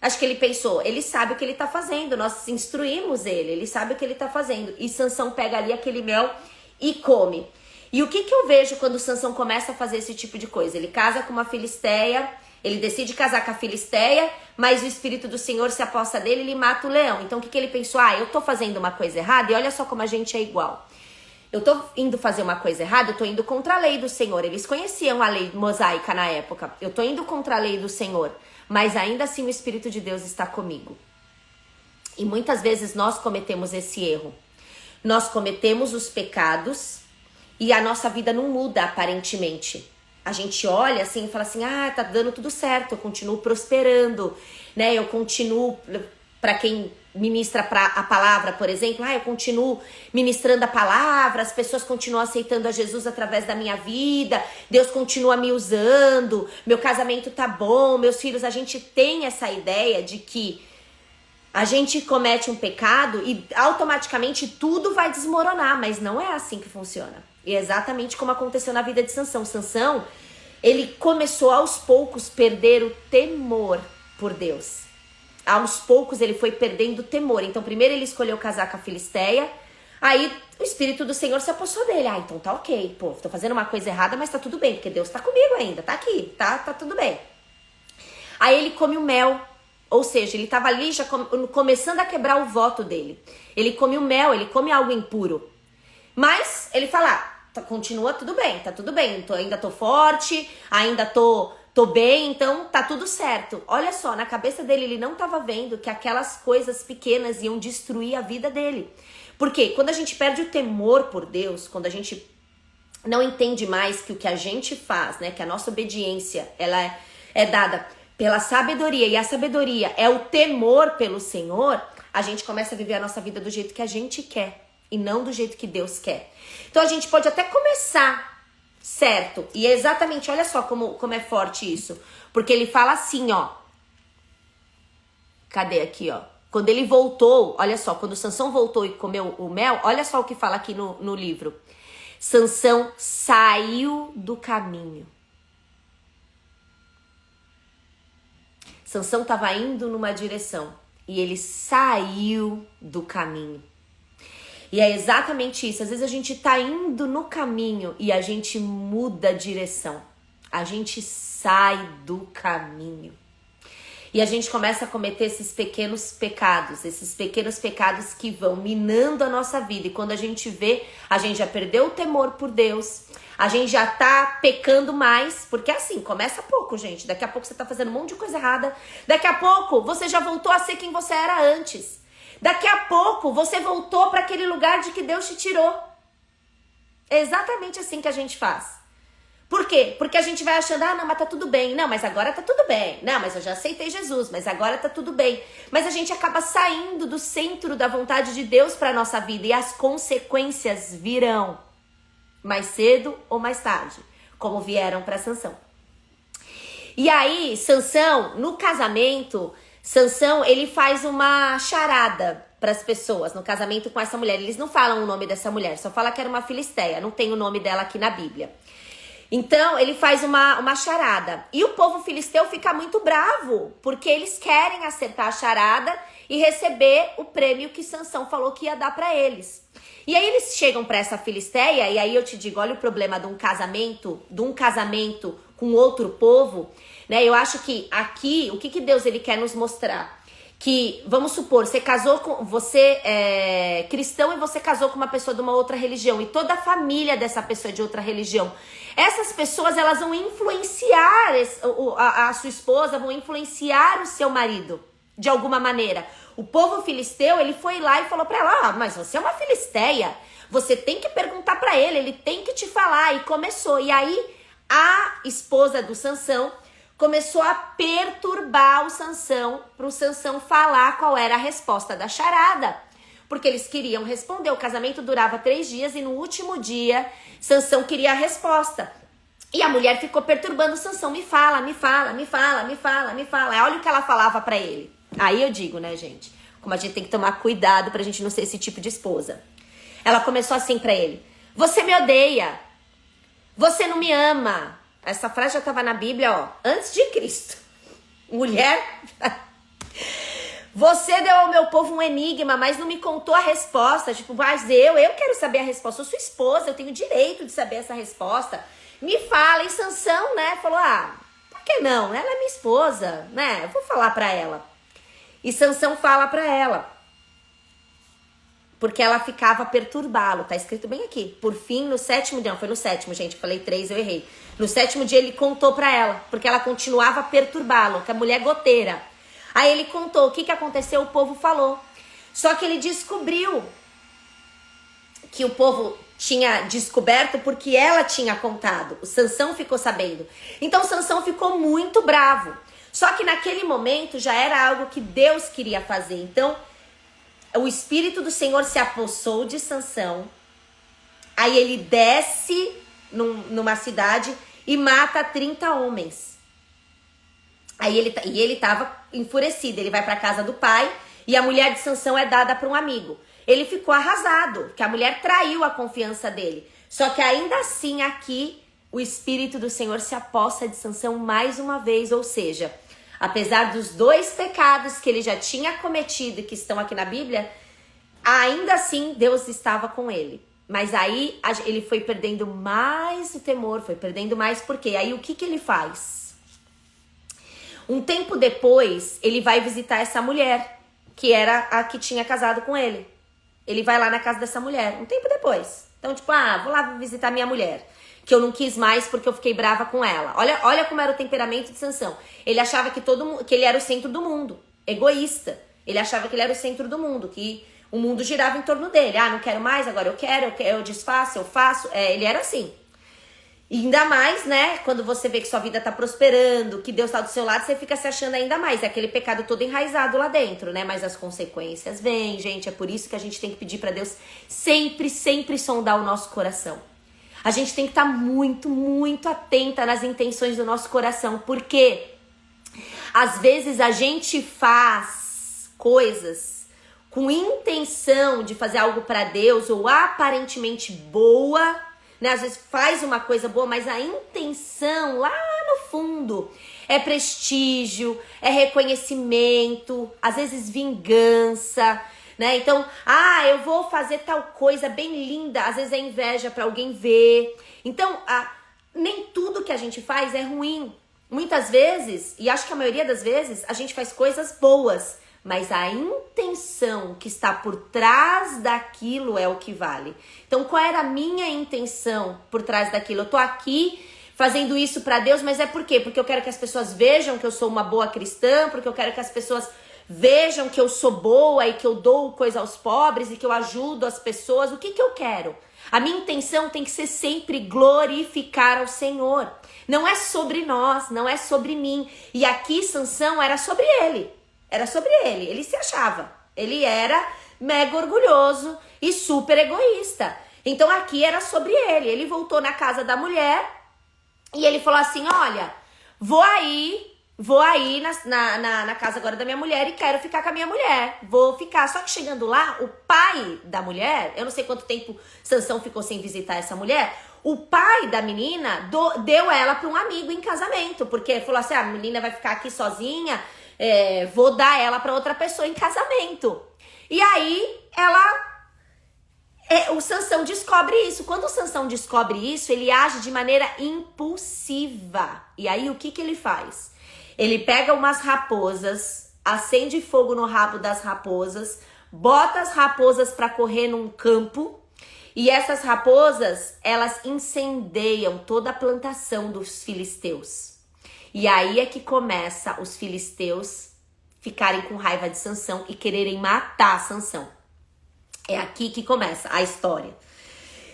Acho que ele pensou, ele sabe o que ele tá fazendo, nós instruímos ele sabe o que ele tá fazendo. E Sansão pega ali aquele mel e come. E o que eu vejo quando Sansão começa a fazer esse tipo de coisa? Ele casa com uma filisteia. Ele decide casar com a filisteia, mas o Espírito do Senhor se aposta dele e ele mata o leão. Então o que ele pensou? Eu tô fazendo uma coisa errada e olha só como a gente é igual. Eu tô indo fazer uma coisa errada, eu tô indo contra a lei do Senhor. Eles conheciam a lei mosaica na época. Eu tô indo contra a lei do Senhor, mas ainda assim o Espírito de Deus está comigo. E muitas vezes nós cometemos esse erro. Nós cometemos os pecados e a nossa vida não muda aparentemente. A gente olha assim e fala assim, tá dando tudo certo, eu continuo prosperando, né? Eu continuo, para quem ministra a palavra, por exemplo, eu continuo ministrando a palavra, as pessoas continuam aceitando a Jesus através da minha vida, Deus continua me usando, meu casamento tá bom, meus filhos, a gente tem essa ideia de que a gente comete um pecado e automaticamente tudo vai desmoronar, mas não é assim que funciona. E é exatamente como aconteceu na vida de Sansão. Sansão, ele começou aos poucos perder o temor por Deus. Aos poucos ele foi perdendo o temor. Então primeiro ele escolheu casar com a filisteia. Aí o Espírito do Senhor se apossou dele. Então tá ok. Tô fazendo uma coisa errada, mas tá tudo bem. Porque Deus tá comigo ainda. Tá aqui. Tá tudo bem. Aí ele come o mel. Ou seja, ele estava ali já começando a quebrar o voto dele. Ele come o mel, ele come algo impuro. Mas ele fala, continua tudo bem, tá tudo bem. Ainda tô forte, ainda tô bem, então tá tudo certo. Olha só, na cabeça dele ele não estava vendo que aquelas coisas pequenas iam destruir a vida dele. Porque quando a gente perde o temor por Deus, quando a gente não entende mais que o que a gente faz, né, que a nossa obediência, ela é dada pela sabedoria, e a sabedoria é o temor pelo Senhor, a gente começa a viver a nossa vida do jeito que a gente quer e não do jeito que Deus quer. Então a gente pode até começar certo, e é exatamente, olha só como é forte isso, porque ele fala assim, ó, cadê aqui, ó, quando ele voltou, olha só, quando Sansão voltou e comeu o mel, olha só o que fala aqui no livro, Sansão saiu do caminho. Sansão estava indo numa direção e ele saiu do caminho. E é exatamente isso. Às vezes a gente tá indo no caminho e a gente muda a direção. A gente sai do caminho. E a gente começa a cometer esses pequenos pecados que vão minando a nossa vida. E quando a gente vê, a gente já perdeu o temor por Deus. A gente já tá pecando mais, porque assim, começa pouco, gente. Daqui a pouco você tá fazendo um monte de coisa errada. Daqui a pouco você já voltou a ser quem você era antes. Daqui a pouco você voltou para aquele lugar de que Deus te tirou. É exatamente assim que a gente faz. Por quê? Porque a gente vai achando, não, mas tá tudo bem. Não, mas agora tá tudo bem. Não, mas eu já aceitei Jesus, mas agora tá tudo bem. Mas a gente acaba saindo do centro da vontade de Deus para nossa vida e as consequências virão. Mais cedo ou mais tarde, como vieram para Sansão. E aí, Sansão, no casamento, Sansão, ele faz uma charada para as pessoas no casamento com essa mulher. Eles não falam o nome dessa mulher, só fala que era uma filisteia, não tem o nome dela aqui na Bíblia. Então, ele faz uma charada. E o povo filisteu fica muito bravo, porque eles querem acertar a charada e receber o prêmio que Sansão falou que ia dar para eles. E aí eles chegam para essa filisteia, e aí eu te digo, olha o problema de um casamento com outro povo, né? Eu acho que aqui, o que Deus ele quer nos mostrar? Que, vamos supor, você é cristão e você casou com uma pessoa de uma outra religião, e toda a família dessa pessoa é de outra religião. Essas pessoas, elas vão influenciar a sua esposa, vão influenciar o seu marido, de alguma maneira. O povo filisteu, ele foi lá e falou pra ela, mas você é uma filisteia, você tem que perguntar pra ele tem que te falar, e começou. E aí, a esposa do Sansão começou a perturbar o Sansão, pro Sansão falar qual era a resposta da charada. Porque eles queriam responder, o casamento durava 3 dias e no último dia, Sansão queria a resposta. E a mulher ficou perturbando o Sansão, me fala. Olha o que ela falava pra ele. Aí eu digo, né, gente, como a gente tem que tomar cuidado pra gente não ser esse tipo de esposa. Ela começou assim pra ele, você me odeia, você não me ama. Essa frase já estava na Bíblia, ó, antes de Cristo. Mulher, você deu ao meu povo um enigma, mas não me contou a resposta. Tipo, mas eu quero saber a resposta. Eu sou sua esposa, eu tenho direito de saber essa resposta. Me fala. E Sansão, né, falou, por que não? Ela é minha esposa, né? Eu vou falar pra ela. E Sansão fala pra ela. Porque ela ficava a perturbá-lo, tá escrito bem aqui. Por fim, no 7º dia, não foi no 7º, gente, eu falei 3, eu errei. No 7º dia ele contou pra ela, porque ela continuava a perturbá-lo, que a mulher goteira. Aí ele contou o que aconteceu, o povo falou. Só que ele descobriu que o povo tinha descoberto porque ela tinha contado. O Sansão ficou sabendo. Então Sansão ficou muito bravo. Só que naquele momento já era algo que Deus queria fazer. Então o Espírito do Senhor se apossou de Sansão. Aí ele desce numa cidade e mata 30 homens. Aí ele tava enfurecido. Ele vai para casa do pai e a mulher de Sansão é dada para um amigo. Ele ficou arrasado, que a mulher traiu a confiança dele. Só que ainda assim aqui o Espírito do Senhor se apossa de Sansão mais uma vez, ou seja, apesar dos 2 pecados que ele já tinha cometido e que estão aqui na Bíblia, ainda assim Deus estava com ele. Mas aí ele foi perdendo mais o temor, foi perdendo mais, porque aí o que ele faz? Um tempo depois, ele vai visitar essa mulher, que era a que tinha casado com ele. Ele vai lá na casa dessa mulher, um tempo depois. Então, tipo, vou lá visitar minha mulher, que eu não quis mais porque eu fiquei brava com ela. Olha como era o temperamento de Sansão. Ele achava que que ele era o centro do mundo, egoísta. Ele achava que ele era o centro do mundo, que o mundo girava em torno dele. Não quero mais, agora eu quero, eu desfaço, eu faço. Ele era assim. E ainda mais, né, quando você vê que sua vida tá prosperando, que Deus tá do seu lado, você fica se achando ainda mais. É aquele pecado todo enraizado lá dentro, né? Mas as consequências vêm, gente. É por isso que a gente tem que pedir pra Deus sempre, sempre sondar o nosso coração. A gente tem que estar muito, muito atenta nas intenções do nosso coração. Porque às vezes a gente faz coisas com intenção de fazer algo pra Deus ou aparentemente boa, né? Às vezes faz uma coisa boa, mas a intenção lá no fundo é prestígio, é reconhecimento, às vezes vingança, né? Então, eu vou fazer tal coisa bem linda, às vezes é inveja para alguém ver. Então, nem tudo que a gente faz é ruim. Muitas vezes, e acho que a maioria das vezes, a gente faz coisas boas, mas a intenção que está por trás daquilo é o que vale. Então, qual era a minha intenção por trás daquilo? Eu tô aqui fazendo isso para Deus, mas é por quê? Porque eu quero que as pessoas vejam que eu sou uma boa cristã, porque eu quero que as pessoas vejam que eu sou boa e que eu dou coisa aos pobres e que eu ajudo as pessoas. O que eu quero? A minha intenção tem que ser sempre glorificar ao Senhor. Não é sobre nós, não é sobre mim. E aqui Sansão era sobre ele. Era sobre ele, ele se achava. Ele era mega orgulhoso e super egoísta. Então aqui era sobre ele. Ele voltou na casa da mulher e ele falou assim, olha, vou aí na casa agora da minha mulher e quero ficar com a minha mulher. Vou ficar. Só que chegando lá, o pai da mulher, eu não sei quanto tempo Sansão ficou sem visitar essa mulher, o pai da menina deu ela para um amigo em casamento, porque falou assim, a menina vai ficar aqui sozinha, vou dar ela para outra pessoa em casamento. E aí o Sansão descobre isso. Quando o Sansão descobre isso, ele age de maneira impulsiva. E aí o que ele faz? Ele pega umas raposas, acende fogo no rabo das raposas, bota as raposas para correr num campo e essas raposas, elas incendeiam toda a plantação dos filisteus. E aí é que começa os filisteus ficarem com raiva de Sansão e quererem matar Sansão. É aqui que começa a história.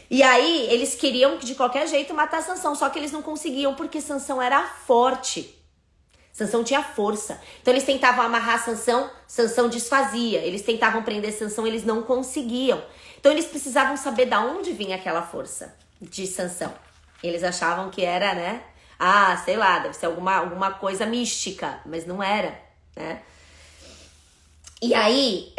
E aí eles queriam de qualquer jeito matar Sansão, só que eles não conseguiam porque Sansão era forte. Sansão tinha força. Então eles tentavam amarrar Sansão, Sansão desfazia. Eles tentavam prender Sansão, eles não conseguiam. Então eles precisavam saber de onde vinha aquela força de Sansão. Eles achavam que era, né? Sei lá, deve ser alguma coisa mística, mas não era, né? E aí,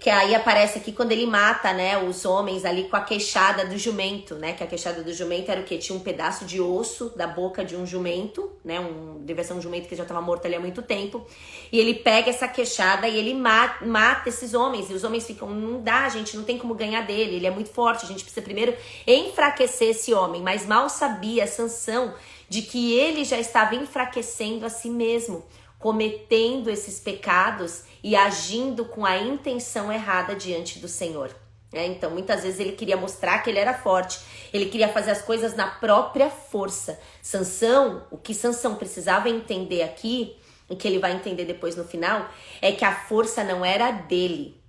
que aí aparece aqui quando ele mata, né, os homens ali com a queixada do jumento, né? Que a queixada do jumento era o quê? Tinha um pedaço de osso da boca de um jumento, né? Devia ser um jumento que já estava morto ali há muito tempo. E ele pega essa queixada e ele mata esses homens. E os homens ficam, não dá, gente, não tem como ganhar dele. Ele é muito forte, a gente precisa primeiro enfraquecer esse homem. Mas mal sabia Sansão de que ele já estava enfraquecendo a si mesmo, cometendo esses pecados e agindo com a intenção errada diante do Senhor. Então, muitas vezes ele queria mostrar que ele era forte, ele queria fazer as coisas na própria força. Sansão, o que Sansão precisava entender aqui, o que ele vai entender depois no final, é que a força não era dele.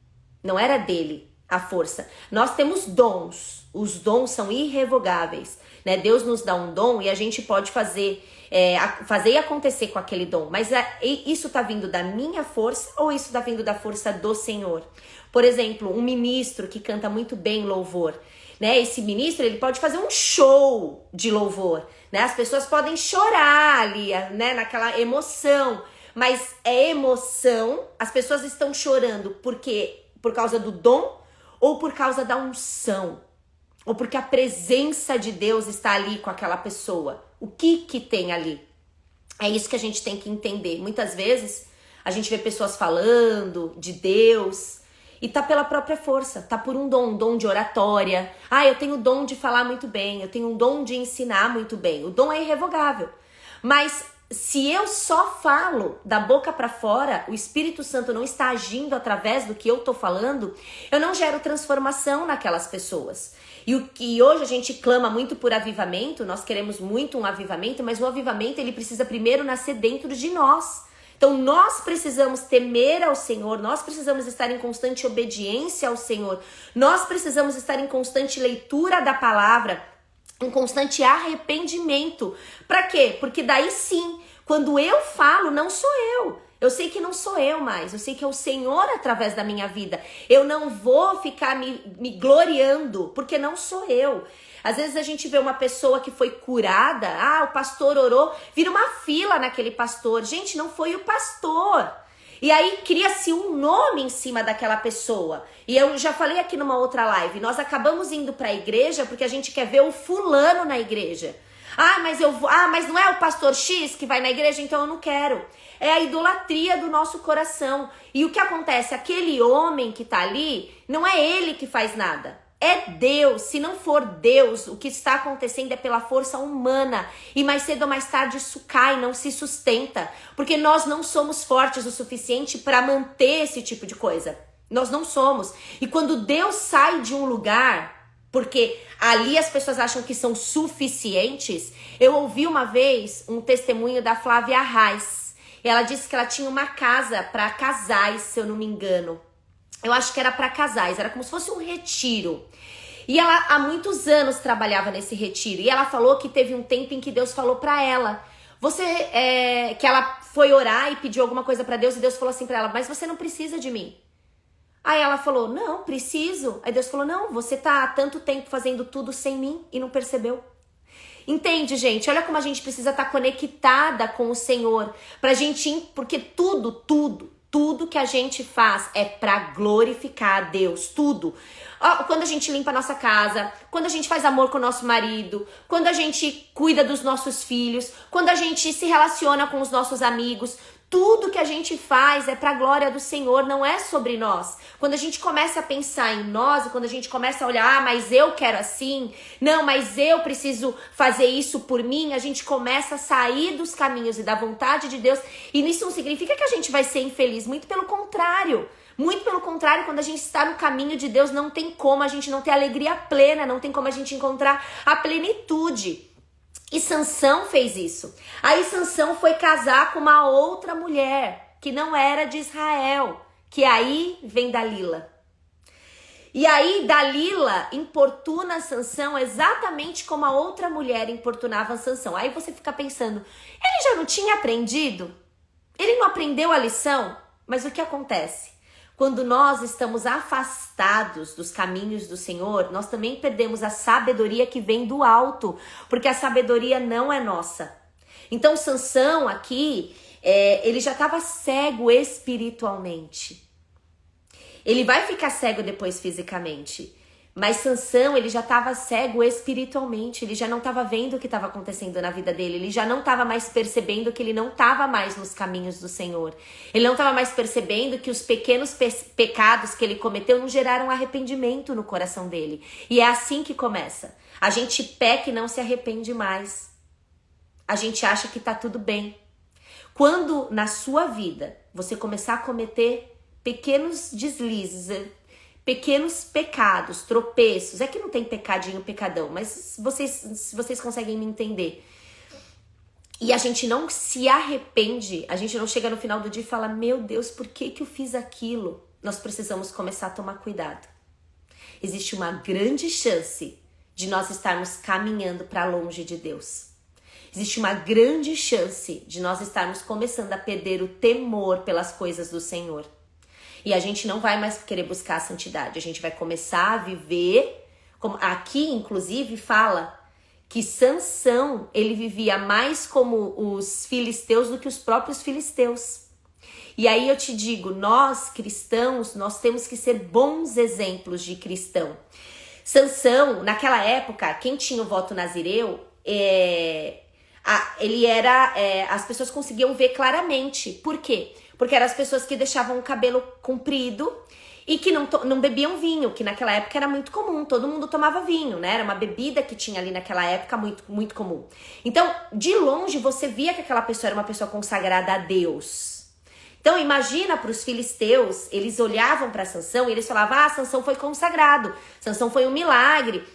Não era dele a força. Nós temos dons, os dons são irrevogáveis, né? Deus nos dá um dom e a gente pode fazer e acontecer com aquele dom, mas isso tá vindo da minha força ou isso tá vindo da força do Senhor? Por exemplo, um ministro que canta muito bem louvor, né? Esse ministro, ele pode fazer um show de louvor, né? As pessoas podem chorar ali, né? Naquela emoção, mas é emoção, as pessoas estão chorando por causa do dom ou por causa da unção? Ou porque a presença de Deus está ali com aquela pessoa? O que tem ali? É isso que a gente tem que entender. Muitas vezes a gente vê pessoas falando de Deus e tá pela própria força, tá por um dom de oratória. Eu tenho o dom de falar muito bem, eu tenho um dom de ensinar muito bem. O dom é irrevogável. Mas se eu só falo da boca para fora, o Espírito Santo não está agindo através do que eu tô falando, eu não gero transformação naquelas pessoas. E o que hoje a gente clama muito por avivamento, nós queremos muito um avivamento, mas o avivamento ele precisa primeiro nascer dentro de nós. Então nós precisamos temer ao Senhor, nós precisamos estar em constante obediência ao Senhor, nós precisamos estar em constante leitura da palavra, em constante arrependimento. Para quê? Porque daí sim, quando eu falo, não sou eu. Eu sei que não sou eu mais, eu sei que é o Senhor através da minha vida. Eu não vou ficar me gloriando, porque não sou eu. Às vezes a gente vê uma pessoa que foi curada, o pastor orou, vira uma fila naquele pastor. Gente, não foi o pastor. E aí cria-se um nome em cima daquela pessoa. E eu já falei aqui numa outra live, nós acabamos indo para a igreja porque a gente quer ver o fulano na igreja. Mas não é o pastor X que vai na igreja, então eu não quero. É a idolatria do nosso coração. E o que acontece? Aquele homem que tá ali, não é ele que faz nada. É Deus. Se não for Deus, o que está acontecendo é pela força humana. E mais cedo ou mais tarde isso cai, não se sustenta. Porque nós não somos fortes o suficiente para manter esse tipo de coisa. Nós não somos. E quando Deus sai de um lugar, porque ali as pessoas acham que são suficientes. Eu ouvi uma vez um testemunho da Flávia Arraes. Ela disse que ela tinha uma casa para casais, se eu não me engano. Eu acho que era para casais, era como se fosse um retiro. E ela há muitos anos trabalhava nesse retiro. E ela falou que teve um tempo em que Deus falou para ela, que ela foi orar e pediu alguma coisa para Deus e Deus falou assim para ela, mas você não precisa de mim. Aí ela falou, não, preciso. Aí Deus falou, não, você tá há tanto tempo fazendo tudo sem mim e não percebeu. Entende, gente? Olha como a gente precisa estar conectada com o Senhor. Porque tudo que a gente faz é para glorificar a Deus, tudo. Quando a gente limpa a nossa casa, quando a gente faz amor com o nosso marido, quando a gente cuida dos nossos filhos, quando a gente se relaciona com os nossos amigos, tudo que a gente faz é para a glória do Senhor, não é sobre nós. Quando a gente começa a pensar em nós, e quando a gente começa a olhar, mas eu quero assim, não, mas eu preciso fazer isso por mim, a gente começa a sair dos caminhos e da vontade de Deus, e isso não significa que a gente vai ser infeliz, muito pelo contrário. Muito pelo contrário, quando a gente está no caminho de Deus, não tem como a gente não ter alegria plena, não tem como a gente encontrar a plenitude. E Sansão fez isso. Aí Sansão foi casar com uma outra mulher, que não era de Israel, que aí vem Dalila. E aí Dalila importuna Sansão exatamente como a outra mulher importunava Sansão. Aí você fica pensando, ele já não tinha aprendido? Ele não aprendeu a lição? Mas o que acontece? Quando nós estamos afastados dos caminhos do Senhor, nós também perdemos a sabedoria que vem do alto, porque a sabedoria não é nossa. Então Sansão aqui, ele já estava cego espiritualmente. Ele vai ficar cego depois fisicamente, mas Sansão, ele já estava cego espiritualmente, ele já não estava vendo o que estava acontecendo na vida dele, ele já não estava mais percebendo que ele não estava mais nos caminhos do Senhor. Ele não estava mais percebendo que os pequenos pecados que ele cometeu não geraram arrependimento no coração dele. E é assim que começa. A gente peca e não se arrepende mais. A gente acha que está tudo bem. Quando na sua vida você começar a cometer pequenos deslizes, pequenos pecados, tropeços, é que não tem pecadinho, pecadão, mas vocês conseguem me entender. E a gente não se arrepende, a gente não chega no final do dia e fala, meu Deus, por que eu fiz aquilo? Nós precisamos começar a tomar cuidado. Existe uma grande chance de nós estarmos caminhando para longe de Deus. Existe uma grande chance de nós estarmos começando a perder o temor pelas coisas do Senhor. E a gente não vai mais querer buscar a santidade. A gente vai começar a viver, como aqui inclusive fala que Sansão, ele vivia mais como os filisteus do que os próprios filisteus. E aí eu te digo, nós cristãos, nós temos que ser bons exemplos de cristão. Sansão, naquela época, quem tinha o voto nazireu, as pessoas conseguiam ver claramente. Por quê? Porque eram as pessoas que deixavam o cabelo comprido e que não bebiam vinho, que naquela época era muito comum, todo mundo tomava vinho, né? Era uma bebida que tinha ali naquela época muito, muito comum. Então, de longe, você via que aquela pessoa era uma pessoa consagrada a Deus. Então, imagina para os filisteus, eles olhavam para Sansão e eles falavam, Sansão foi consagrado, Sansão foi um milagre,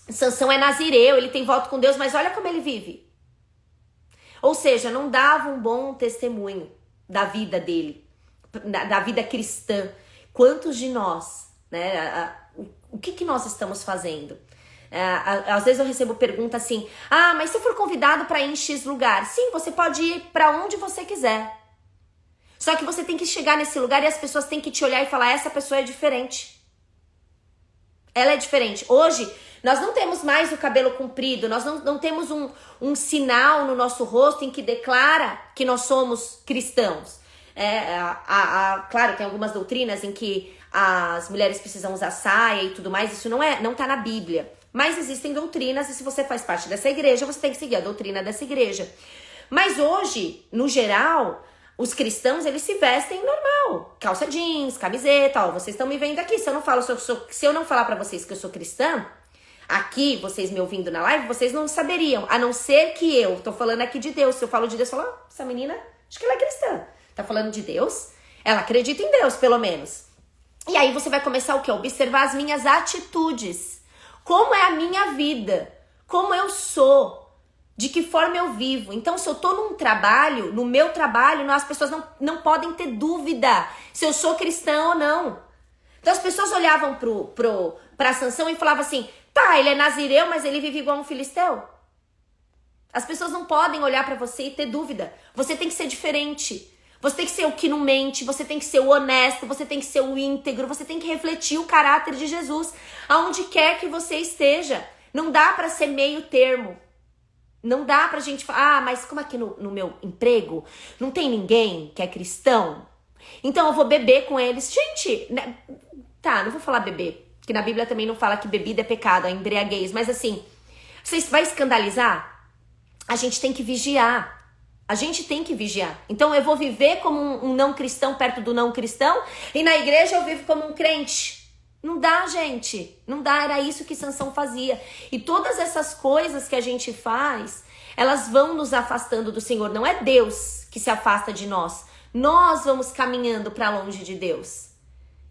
Sansão é nazireu, ele tem voto com Deus, mas olha como ele vive. Ou seja, não dava um bom testemunho da vida dele, da vida cristã. Quantos de nós, né? O que nós estamos fazendo? Às vezes eu recebo pergunta assim, mas se eu for convidado para ir em X lugar, sim, você pode ir para onde você quiser. Só que você tem que chegar nesse lugar e as pessoas têm que te olhar e falar, essa pessoa é diferente. Ela é diferente. Hoje, nós não temos mais o cabelo comprido, nós não temos um sinal no nosso rosto em que declara que nós somos cristãos. Claro, tem algumas doutrinas em que as mulheres precisam usar saia e tudo mais, isso não tá na Bíblia. Mas existem doutrinas e se você faz parte dessa igreja, você tem que seguir a doutrina dessa igreja. Mas hoje, no geral, os cristãos, eles se vestem normal. Calça jeans, camiseta, vocês estão me vendo aqui. Se eu não falar pra vocês que eu sou cristã, aqui, vocês me ouvindo na live, vocês não saberiam. A não ser que eu tô falando aqui de Deus. Se eu falo de Deus, eu falo, essa menina, acho que ela é cristã. Tá falando de Deus? Ela acredita em Deus, pelo menos. E aí você vai começar o quê? Observar as minhas atitudes. Como é a minha vida? Como eu sou? De que forma eu vivo? Então, se eu tô num trabalho, no meu trabalho, as pessoas não podem ter dúvida se eu sou cristã ou não. Então, as pessoas olhavam pra Sansão e falavam assim, ele é nazireu, mas ele vive igual um filisteu. As pessoas não podem olhar pra você e ter dúvida. Você tem que ser diferente. Você tem que ser o que não mente, você tem que ser o honesto, você tem que ser o íntegro, você tem que refletir o caráter de Jesus aonde quer que você esteja. Não dá pra ser meio termo. Não dá pra gente falar, mas como aqui no meu emprego não tem ninguém que é cristão, então eu vou beber com eles. Gente, né? Não vou falar beber, que na Bíblia também não fala que bebida é pecado, é embriaguez, mas assim, você vai escandalizar? A gente tem que vigiar. A gente tem que vigiar. Então eu vou viver como um não cristão perto do não cristão e na igreja eu vivo como um crente. Não dá, gente. Não dá. Era isso que Sansão fazia. E todas essas coisas que a gente faz, elas vão nos afastando do Senhor. Não é Deus que se afasta de nós. Nós vamos caminhando para longe de Deus.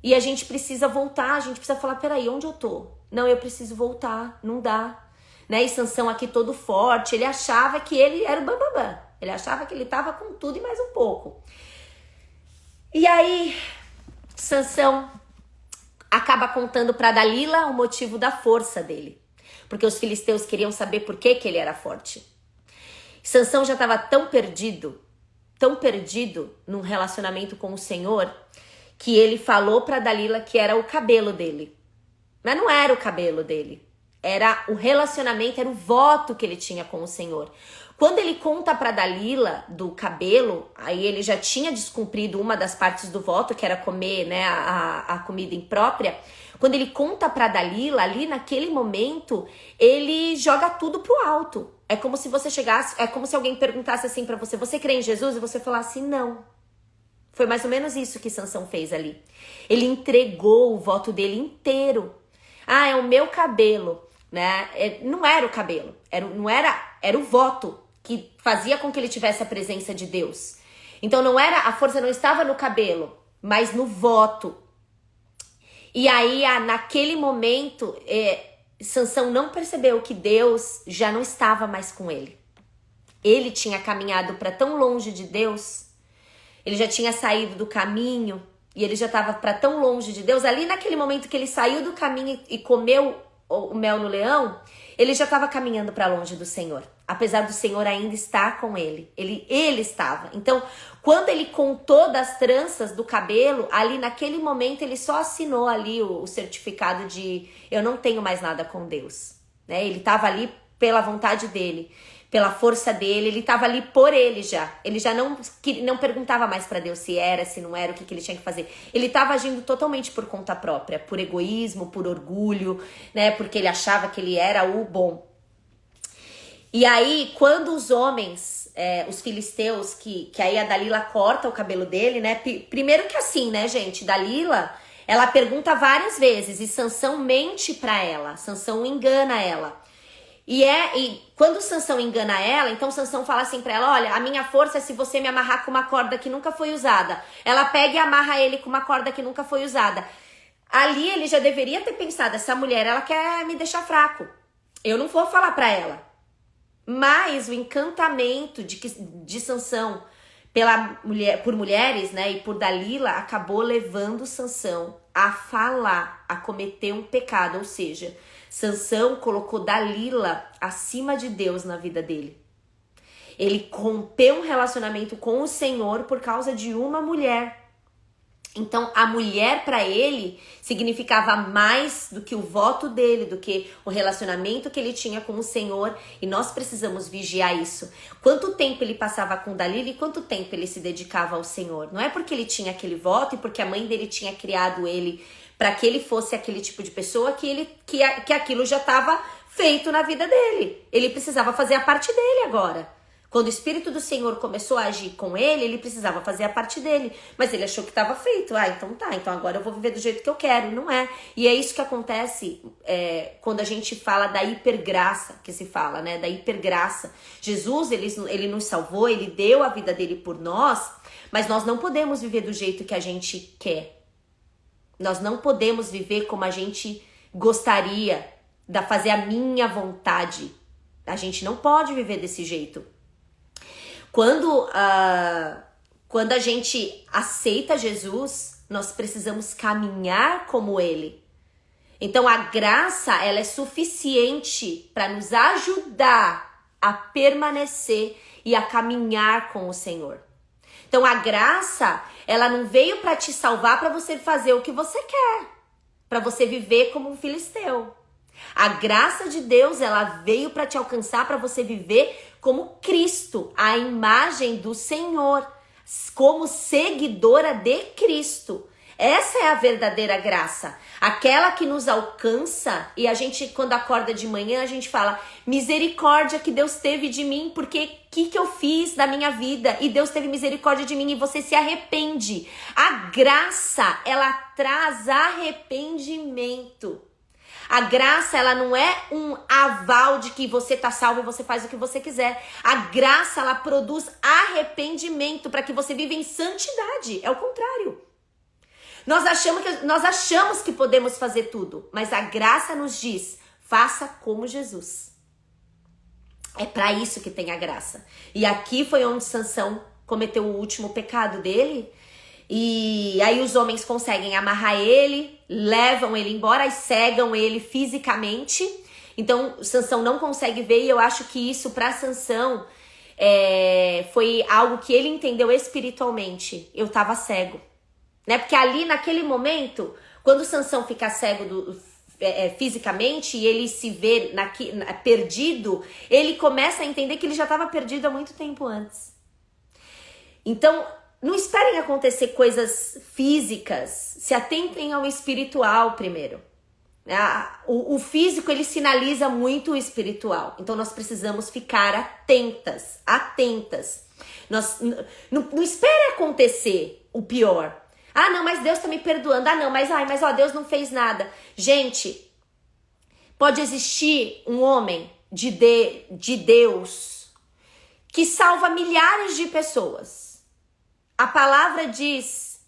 E a gente precisa voltar. A gente precisa falar, peraí, onde eu tô? Não, eu preciso voltar. Não dá. Né? E Sansão aqui todo forte, ele achava que ele era o bambambam. Ele achava que ele tava com tudo e mais um pouco. E aí, Sansão acaba contando para Dalila o motivo da força dele. Porque os filisteus queriam saber por que ele era forte. Sansão já estava tão perdido num relacionamento com o Senhor, que ele falou para Dalila que era o cabelo dele. Mas não era o cabelo dele. Era o relacionamento, era o voto que ele tinha com o Senhor. Quando ele conta para Dalila do cabelo, aí ele já tinha descumprido uma das partes do voto, que era comer, né, a comida imprópria. Quando ele conta para Dalila, ali naquele momento, ele joga tudo pro alto. É como se você chegasse, é como se alguém perguntasse assim para você, você crê em Jesus? E você falasse não. Foi mais ou menos isso que Sansão fez ali. Ele entregou o voto dele inteiro. É o meu cabelo, né? Não era o cabelo, era o voto que fazia com que ele tivesse a presença de Deus. Então a força não estava no cabelo, mas no voto. E aí, naquele momento, Sansão não percebeu que Deus já não estava mais com ele. Ele tinha caminhado para tão longe de Deus, ele já tinha saído do caminho, e ele já estava para tão longe de Deus. Ali naquele momento que ele saiu do caminho e comeu o mel no leão, ele já estava caminhando para longe do Senhor. Apesar do Senhor ainda estar com ele. Ele estava. Então, quando ele contou das tranças do cabelo, ali naquele momento ele só assinou ali o certificado de eu não tenho mais nada com Deus. Né? Ele estava ali pela vontade dele, pela força dele, ele estava ali por ele já. Ele já não perguntava mais para Deus se era, se não era, o que ele tinha que fazer. Ele estava agindo totalmente por conta própria, por egoísmo, por orgulho, né? Porque ele achava que ele era o bom. E aí, quando os homens, os filisteus, que aí a Dalila corta o cabelo dele, né? Primeiro que assim, né, gente? Dalila, Ela pergunta várias vezes e Sansão mente para ela, Sansão engana ela. E quando Sansão engana ela, então Sansão fala assim pra ela, olha, a minha força é se você me amarrar com uma corda que nunca foi usada. Ela pega e amarra ele com uma corda que nunca foi usada. Ali ele já deveria ter pensado, essa mulher, ela quer me deixar fraco. Eu não vou falar pra ela. Mas o encantamento de Sansão por mulheres, né, e por Dalila, acabou levando Sansão a falar, a cometer um pecado, ou seja, Sansão colocou Dalila acima de Deus na vida dele. Ele rompeu um relacionamento com o Senhor por causa de uma mulher. Então, a mulher para ele significava mais do que o voto dele, do que o relacionamento que ele tinha com o Senhor. E nós precisamos vigiar isso. Quanto tempo ele passava com Dalila e quanto tempo ele se dedicava ao Senhor? Não é porque ele tinha aquele voto e porque a mãe dele tinha criado ele para que ele fosse aquele tipo de pessoa que aquilo já estava feito na vida dele. Ele precisava fazer a parte dele agora. Quando o Espírito do Senhor começou a agir com ele, ele precisava fazer a parte dele. Mas ele achou que estava feito. Então tá, então agora eu vou viver do jeito que eu quero. Não é. E é isso que acontece quando a gente fala da hipergraça, que se fala, né? Da hipergraça. Jesus, ele nos salvou, ele deu a vida dele por nós, mas nós não podemos viver do jeito que a gente quer. Nós não podemos viver como a gente gostaria, fazer a minha vontade. A gente não pode viver desse jeito. Quando a gente aceita Jesus, nós precisamos caminhar como Ele. Então a graça, ela é suficiente para nos ajudar a permanecer e a caminhar com o Senhor. Então a graça, ela não veio para te salvar para você fazer o que você quer, para você viver como um filisteu. A graça de Deus, ela veio para te alcançar, para você viver como Cristo, a imagem do Senhor, como seguidora de Cristo. Essa é a verdadeira graça, aquela que nos alcança e a gente, quando acorda de manhã, a gente fala, misericórdia que Deus teve de mim, porque o que eu fiz na minha vida? E Deus teve misericórdia de mim e você se arrepende. A graça, ela traz arrependimento. A graça, ela não é um aval de que você tá salvo e você faz o que você quiser. A graça, ela produz arrependimento para que você viva em santidade. É o contrário. Nós achamos que podemos fazer tudo, mas a graça nos diz, faça como Jesus. É para isso que tem a graça. E aqui foi onde Sansão cometeu o último pecado dele. E aí os homens conseguem amarrar ele, levam ele embora e cegam ele fisicamente. Então Sansão não consegue ver e eu acho que isso para Sansão foi algo que ele entendeu espiritualmente. Eu tava cego. Né? Porque ali naquele momento, quando Sansão fica cego fisicamente e ele se vê perdido, ele começa a entender que ele já estava perdido há muito tempo antes. Então, não esperem acontecer coisas físicas, se atentem ao espiritual primeiro. O físico, ele sinaliza muito o espiritual, então nós precisamos ficar atentas. Não espere acontecer o pior. Ah, não, mas Deus tá me perdoando. Ah, não, mas Deus não fez nada. Gente, pode existir um homem de Deus que salva milhares de pessoas. A palavra diz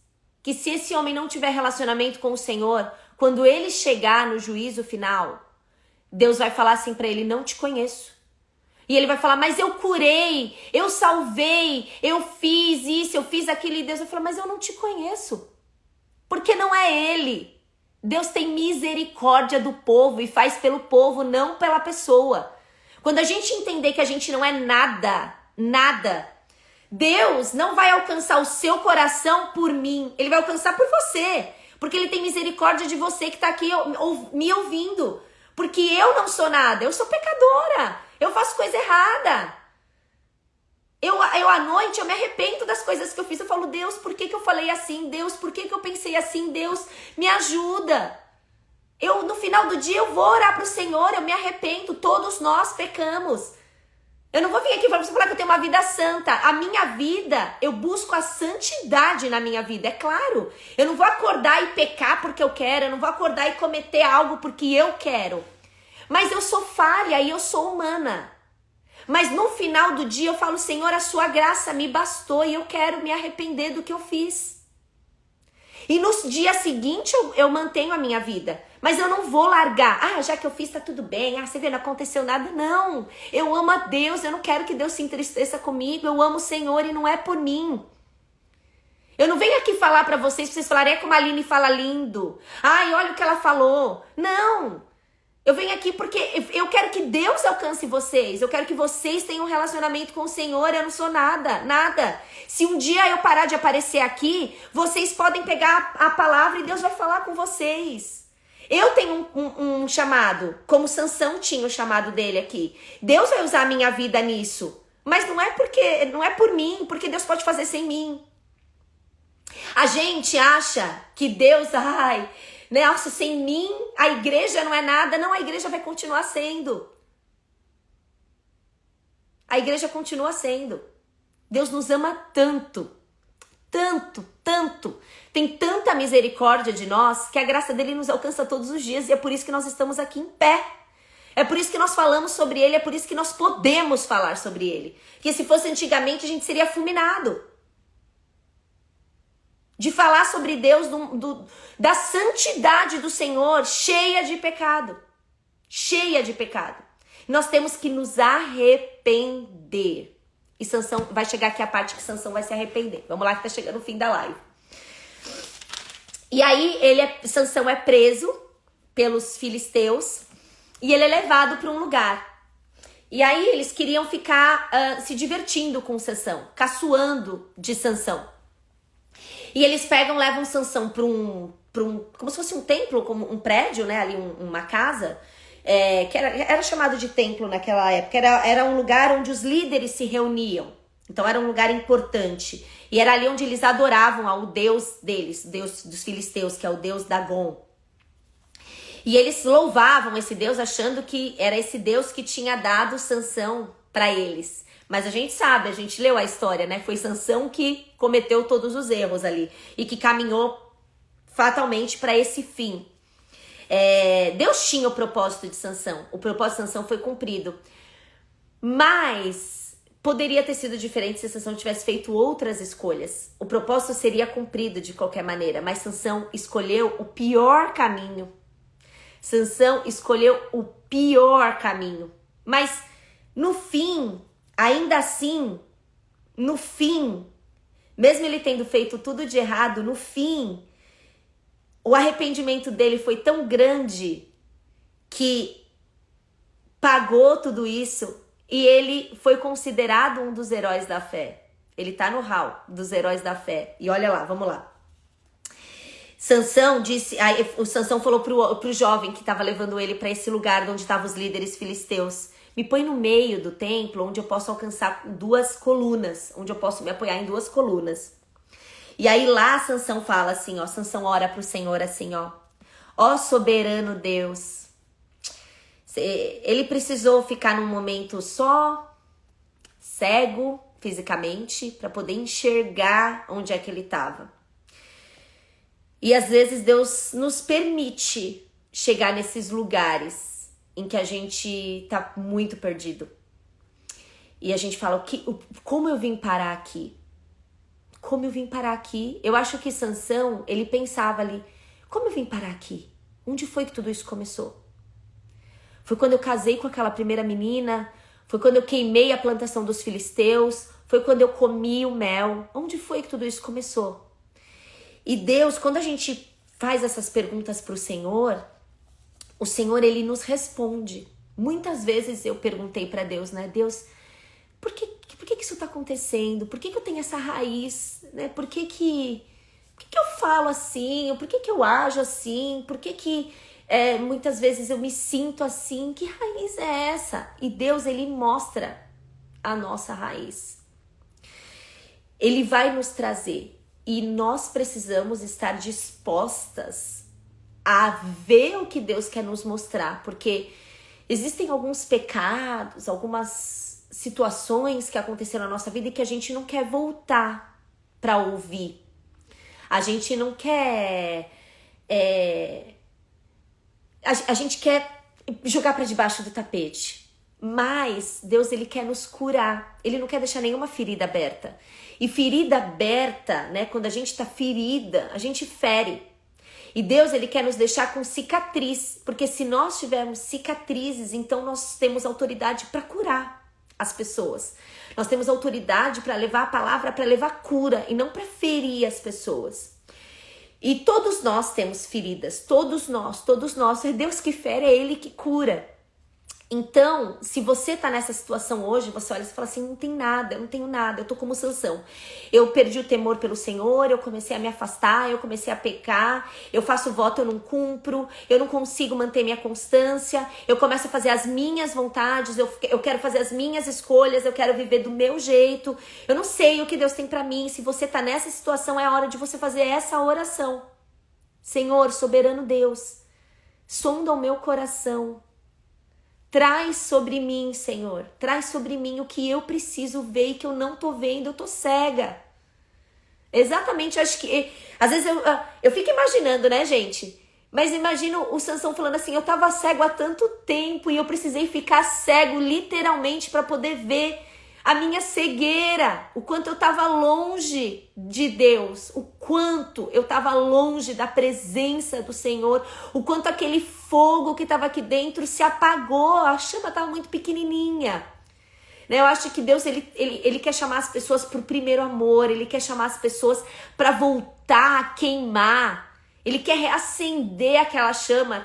que se esse homem não tiver relacionamento com o Senhor, quando ele chegar no juízo final, Deus vai falar assim pra ele, não te conheço. E ele vai falar, mas eu curei, eu salvei, eu fiz isso, eu fiz aquilo. E Deus vai falar, mas eu não te conheço. Porque não é ele. Deus tem misericórdia do povo e faz pelo povo, não pela pessoa. Quando a gente entender que a gente não é nada, Deus não vai alcançar o seu coração por mim. Ele vai alcançar por você. Porque ele tem misericórdia de você que está aqui me ouvindo. Porque eu não sou nada, eu sou pecadora. Eu faço coisa errada. Eu à noite, eu me arrependo das coisas que eu fiz. Eu falo, Deus, por que eu falei assim? Deus, por que eu pensei assim? Deus, me ajuda. No final do dia, eu vou orar para o Senhor. Eu me arrependo. Todos nós pecamos. Eu não vou vir aqui pra você falar que eu tenho uma vida santa. A minha vida, eu busco a santidade na minha vida, é claro. Eu não vou acordar e pecar porque eu quero, eu não vou acordar e cometer algo porque eu quero. Mas eu sou falha e eu sou humana. Mas no final do dia eu falo, Senhor, a sua graça me bastou e eu quero me arrepender do que eu fiz. E no dia seguinte eu mantenho a minha vida. Mas eu não vou largar. Ah, já que eu fiz, tá tudo bem. Ah, você vê, não aconteceu nada. Não. Eu amo a Deus. Eu não quero que Deus se entristeça comigo. Eu amo o Senhor e não é por mim. Eu não venho aqui falar pra vocês falarem, é como a Aline fala lindo. Ai, olha o que ela falou. Não. Eu venho aqui porque eu quero que Deus alcance vocês. Eu quero que vocês tenham um relacionamento com o Senhor. Eu não sou nada, nada. Se um dia eu parar de aparecer aqui, vocês podem pegar a palavra e Deus vai falar com vocês. Eu tenho um chamado, como Sansão tinha o chamado dele aqui. Deus vai usar a minha vida nisso. Mas não é por mim, porque Deus pode fazer sem mim. A gente acha que Deus, nossa, sem mim a igreja não é nada. Não, a igreja vai continuar sendo. A igreja continua sendo. Deus nos ama tanto, tanto, tanto. Tem tanta misericórdia de nós que a graça dele nos alcança todos os dias. E é por isso que nós estamos aqui em pé. É por isso que nós falamos sobre ele. É por isso que nós podemos falar sobre ele. Porque se fosse antigamente a gente seria fulminado. De falar sobre Deus, da santidade do Senhor, cheia de pecado. Cheia de pecado. Nós temos que nos arrepender. E Sansão, vai chegar aqui a parte que Sansão vai se arrepender. Vamos lá que tá chegando o fim da live. E aí, Sansão é preso pelos filisteus e ele é levado para um lugar. E aí, eles queriam ficar se divertindo com Sansão, caçoando de Sansão. E eles levam Sansão para um como se fosse um templo, como um prédio, né? Ali uma casa, que era chamado de templo naquela época. Era um lugar onde os líderes se reuniam. Então era um lugar importante. E era ali onde eles adoravam ao Deus deles, Deus dos filisteus, que é o Deus Dagon. E eles louvavam esse Deus achando que era esse Deus que tinha dado Sansão para eles. Mas a gente sabe, a gente leu a história, né? Foi Sansão que cometeu todos os erros ali e que caminhou fatalmente para esse fim. Deus tinha o propósito de Sansão. O propósito de Sansão foi cumprido. Mas poderia ter sido diferente se Sansão tivesse feito outras escolhas. O propósito seria cumprido de qualquer maneira, mas Sansão escolheu o pior caminho. Sansão escolheu o pior caminho. Mas no fim, ainda assim, no fim, mesmo ele tendo feito tudo de errado, no fim, o arrependimento dele foi tão grande que pagou tudo isso. E ele foi considerado um dos heróis da fé. Ele tá no hall dos heróis da fé. E olha lá, vamos lá. Sansão disse, o Sansão falou pro jovem que estava levando ele para esse lugar onde estavam os líderes filisteus. Me põe no meio do templo onde eu posso alcançar 2 colunas. Onde eu posso me apoiar em 2 colunas. E aí lá Sansão fala assim, ó. Sansão ora pro Senhor assim, ó. Ó soberano Deus. Ele precisou ficar num momento só, cego fisicamente, para poder enxergar onde é que ele estava. E às vezes Deus nos permite chegar nesses lugares em que a gente tá muito perdido. E a gente fala, como eu vim parar aqui? Como eu vim parar aqui? Eu acho que Sansão, ele pensava ali, como eu vim parar aqui? Onde foi que tudo isso começou? Foi quando eu casei com aquela primeira menina? Foi quando eu queimei a plantação dos filisteus? Foi quando eu comi o mel? Onde foi que tudo isso começou? E Deus, quando a gente faz essas perguntas para o Senhor, ele nos responde. Muitas vezes eu perguntei para Deus, né? Deus, por que isso está acontecendo? Por que eu tenho essa raiz? Né? Por que eu falo assim? Por que eu ajo assim? Por que muitas vezes eu me sinto assim? Que raiz é essa? E Deus, ele mostra a nossa raiz. Ele vai nos trazer. E nós precisamos estar dispostas a ver o que Deus quer nos mostrar. Porque existem alguns pecados, algumas situações que aconteceram na nossa vida e que a gente não quer voltar para ouvir. A gente não quer... A gente quer jogar para debaixo do tapete. Mas Deus, ele quer nos curar. Ele não quer deixar nenhuma ferida aberta. E ferida aberta, né? Quando a gente tá ferida, a gente fere. E Deus, ele quer nos deixar com cicatriz. Porque se nós tivermos cicatrizes, então nós temos autoridade para curar as pessoas. Nós temos autoridade para levar a palavra, para levar cura e não para ferir as pessoas. E todos nós temos feridas, todos nós. É Deus que fere, é Ele que cura. Então, se você tá nessa situação hoje, você olha e fala assim, não tem nada, eu não tenho nada, eu tô como Sansão. Eu perdi o temor pelo Senhor, eu comecei a me afastar, eu comecei a pecar, eu faço voto, eu não cumpro, eu não consigo manter minha constância, eu começo a fazer as minhas vontades, eu quero fazer as minhas escolhas, eu quero viver do meu jeito, eu não sei o que Deus tem pra mim. Se você tá nessa situação, é a hora de você fazer essa oração. Senhor, soberano Deus, sonda o meu coração. Traz sobre mim, Senhor, traz sobre mim o que eu preciso ver e que eu não tô vendo, eu tô cega. Exatamente, acho que, às vezes eu fico imaginando, né, gente? Mas imagino o Sansão falando assim, eu tava cego há tanto tempo e eu precisei ficar cego literalmente para poder ver a minha cegueira, o quanto eu tava longe de Deus, o quanto eu tava longe da presença do Senhor, o quanto aquele fogo que tava aqui dentro se apagou, a chama tava muito pequenininha. Né? Eu acho que Deus, ele quer chamar as pessoas pro primeiro amor, ele quer chamar as pessoas para voltar a queimar. Ele quer reacender aquela chama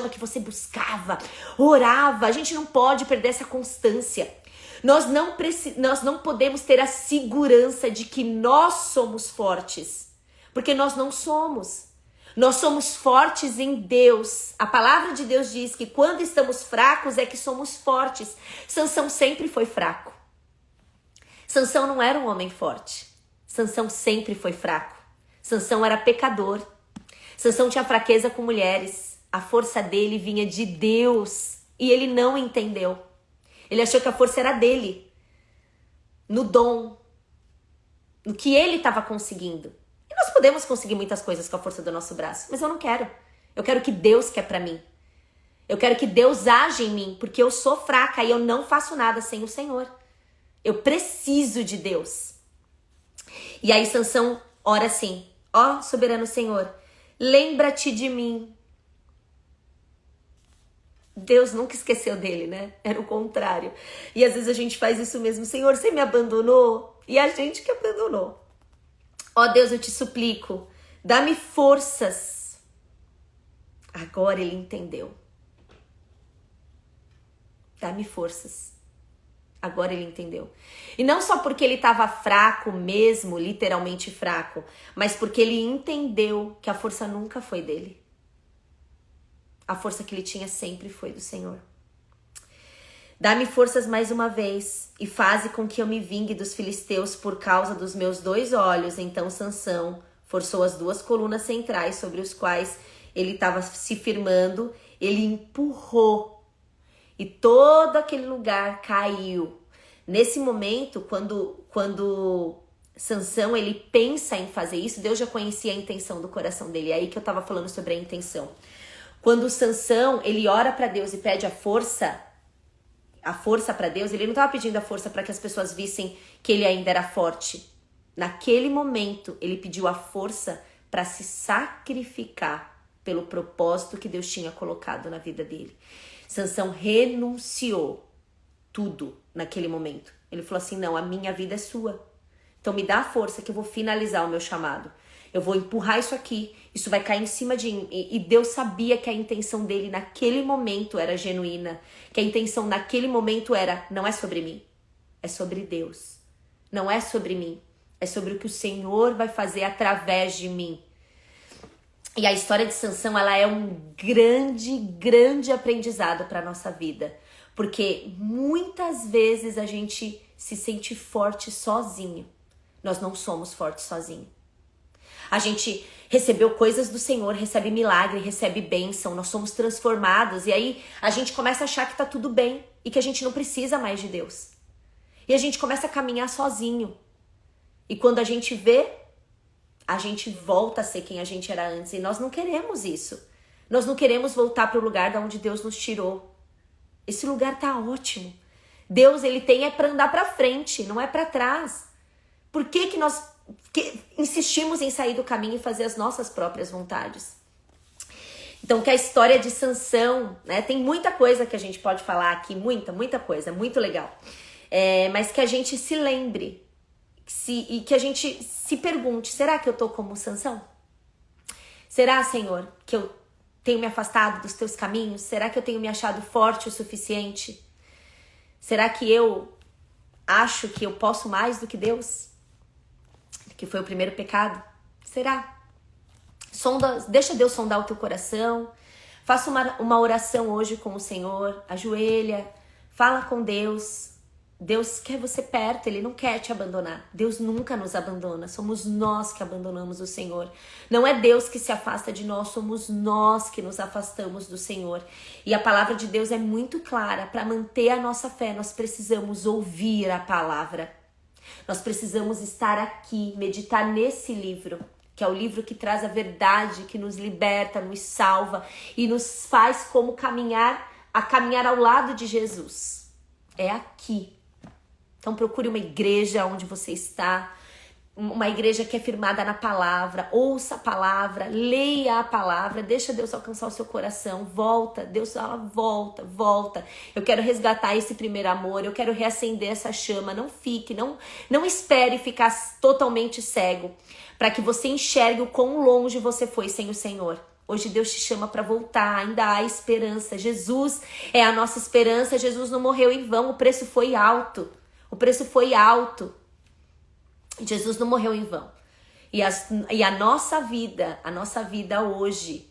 que você buscava, orava. A gente não pode perder essa constância. Nós não podemos ter a segurança de que nós somos fortes, porque nós não somos. Nós somos fortes em Deus. A palavra de Deus diz que quando estamos fracos é que somos fortes. Sansão sempre foi fraco. Sansão não era um homem forte. Sansão sempre foi fraco. Sansão era pecador. Sansão tinha fraqueza com mulheres. A força dele vinha de Deus e ele não entendeu. Ele achou que a força era dele, no dom, no que ele estava conseguindo. E nós podemos conseguir muitas coisas com a força do nosso braço, mas eu não quero. Eu quero o que Deus quer pra mim. Eu quero que Deus age em mim, porque eu sou fraca e eu não faço nada sem o Senhor. Eu preciso de Deus. E aí Sansão ora assim, ó soberano Senhor, lembra-te de mim. Deus nunca esqueceu dele, né? Era o contrário. E às vezes a gente faz isso mesmo. Senhor, você me abandonou? E a gente que abandonou. Ó Deus, eu te suplico, dá-me forças. Agora ele entendeu. Dá-me forças. Agora ele entendeu. E não só porque ele estava fraco mesmo, literalmente fraco, mas porque ele entendeu que a força nunca foi dele. A força que ele tinha sempre foi do Senhor. Dá-me forças mais uma vez e faze com que eu me vingue dos filisteus por causa dos meus 2 olhos. Então Sansão forçou as 2 colunas centrais sobre os quais ele estava se firmando. Ele empurrou e todo aquele lugar caiu. Nesse momento, quando Sansão ele pensa em fazer isso, Deus já conhecia a intenção do coração dele. É aí que eu estava falando sobre a intenção. Quando Sansão, ele ora para Deus e pede a força para Deus, ele não estava pedindo a força para que as pessoas vissem que ele ainda era forte. Naquele momento, ele pediu a força para se sacrificar pelo propósito que Deus tinha colocado na vida dele. Sansão renunciou tudo naquele momento. Ele falou assim, não, a minha vida é sua. Então me dá a força que eu vou finalizar o meu chamado. Eu vou empurrar isso aqui, isso vai cair em cima de mim. E Deus sabia que a intenção dele naquele momento era genuína. Que a intenção naquele momento era, não é sobre mim, é sobre Deus. Não é sobre mim, é sobre o que o Senhor vai fazer através de mim. E a história de Sansão, ela é um grande aprendizado para a nossa vida. Porque muitas vezes a gente se sente forte sozinho. Nós não somos fortes sozinhos. A gente recebeu coisas do Senhor, recebe milagre, recebe bênção, nós somos transformados. E aí a gente começa a achar que tá tudo bem e que a gente não precisa mais de Deus. E a gente começa a caminhar sozinho. E quando a gente vê, a gente volta a ser quem a gente era antes. E nós não queremos isso. Nós não queremos voltar para o lugar de onde Deus nos tirou. Esse lugar tá ótimo. Deus, ele tem para andar para frente, não é para trás. Por que nós insistimos em sair do caminho e fazer as nossas próprias vontades? Então, que a história de Sansão, né? Tem muita coisa que a gente pode falar aqui, muita coisa, muito legal. Mas que a gente se lembre e que a gente se pergunte, será que eu tô como Sansão? Será, Senhor, que eu tenho me afastado dos teus caminhos? Será que eu tenho me achado forte o suficiente? Será que eu acho que eu posso mais do que Deus? Que foi o primeiro pecado? Será? Deixa Deus sondar o teu coração. Faça uma oração hoje com o Senhor. Ajoelha. Fala com Deus. Deus quer você perto, Ele não quer te abandonar. Deus nunca nos abandona, somos nós que abandonamos o Senhor. Não é Deus que se afasta de nós, somos nós que nos afastamos do Senhor. E a palavra de Deus é muito clara, para manter a nossa fé, nós precisamos ouvir a palavra. Nós precisamos estar aqui, meditar nesse livro, que é o livro que traz a verdade, que nos liberta, nos salva e nos faz como caminhar ao lado de Jesus. É aqui. Então procure uma igreja onde você está, uma igreja que é firmada na palavra, ouça a palavra, leia a palavra, deixa Deus alcançar o seu coração, volta, Deus fala, volta. Eu quero resgatar esse primeiro amor, eu quero reacender essa chama, não espere ficar totalmente cego, para que você enxergue o quão longe você foi sem o Senhor. Hoje Deus te chama para voltar, ainda há esperança, Jesus é a nossa esperança, Jesus não morreu em vão, o preço foi alto. Jesus não morreu em vão. E a nossa vida hoje,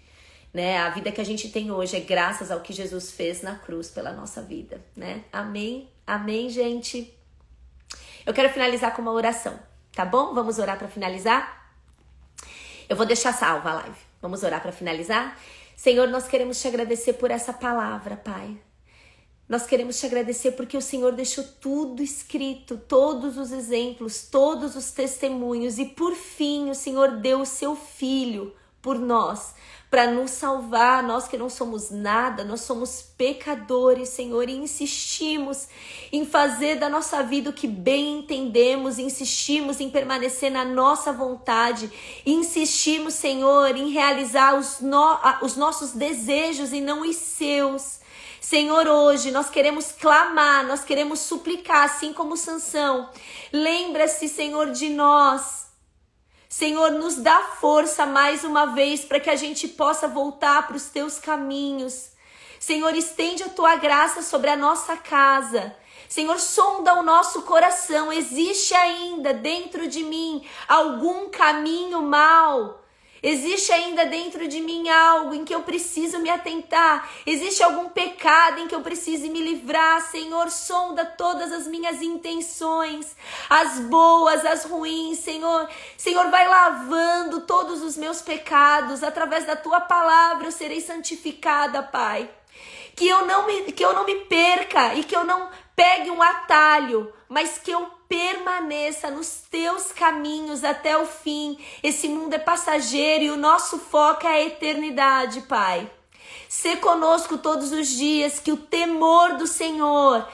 né? A vida que a gente tem hoje é graças ao que Jesus fez na cruz pela nossa vida, né? Amém? Amém, gente? Eu quero finalizar com uma oração, tá bom? Vamos orar para finalizar? Eu vou deixar salva a live. Vamos orar para finalizar? Senhor, nós queremos te agradecer por essa palavra, Pai. Nós queremos te agradecer porque o Senhor deixou tudo escrito, todos os exemplos, todos os testemunhos. E por fim, o Senhor deu o seu Filho por nós, para nos salvar. Nós que não somos nada, nós somos pecadores, Senhor. E insistimos em fazer da nossa vida o que bem entendemos. Insistimos em permanecer na nossa vontade. Insistimos, Senhor, em realizar os nossos desejos e não os seus. Senhor, hoje nós queremos clamar, nós queremos suplicar, assim como Sansão. Lembra-se, Senhor, de nós. Senhor, nos dá força mais uma vez para que a gente possa voltar para os teus caminhos. Senhor, estende a tua graça sobre a nossa casa. Senhor, sonda o nosso coração. Existe ainda dentro de mim algum caminho mau? Existe ainda dentro de mim algo em que eu preciso me atentar? Existe algum pecado em que eu preciso me livrar? Senhor, sonda todas as minhas intenções, as boas, as ruins, Senhor. Senhor, vai lavando todos os meus pecados. Através da tua palavra eu serei santificada, Pai. Que eu não me perca e que eu não pegue um atalho, mas que eu permaneça nos teus caminhos até o fim. Esse mundo é passageiro e o nosso foco é a eternidade, Pai. Sê conosco todos os dias, que o temor do Senhor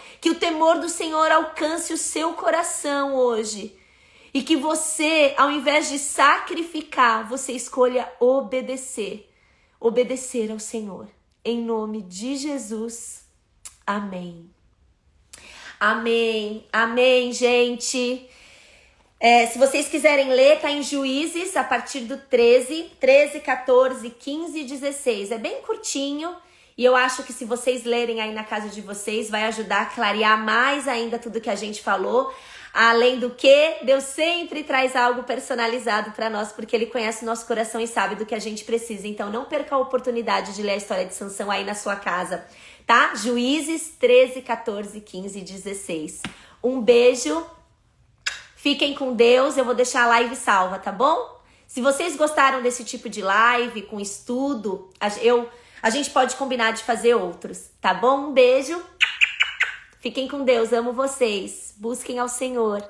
alcance o seu coração hoje. E que você, ao invés de sacrificar, você escolha obedecer ao Senhor. Em nome de Jesus. Amém. Amém, amém, gente. Se vocês quiserem ler, tá em Juízes, a partir do 13, 14, 15 e 16. É bem curtinho e eu acho que se vocês lerem aí na casa de vocês, vai ajudar a clarear mais ainda tudo que a gente falou. Além do que, Deus sempre traz algo personalizado para nós, porque Ele conhece o nosso coração e sabe do que a gente precisa. Então não perca a oportunidade de ler a história de Sansão aí na sua casa. Tá? Juízes 13, 14, 15 e 16. Um beijo. Fiquem com Deus. Eu vou deixar a live salva, tá bom? Se vocês gostaram desse tipo de live com estudo, a gente pode combinar de fazer outros, tá bom? Um beijo. Fiquem com Deus. Amo vocês. Busquem ao Senhor.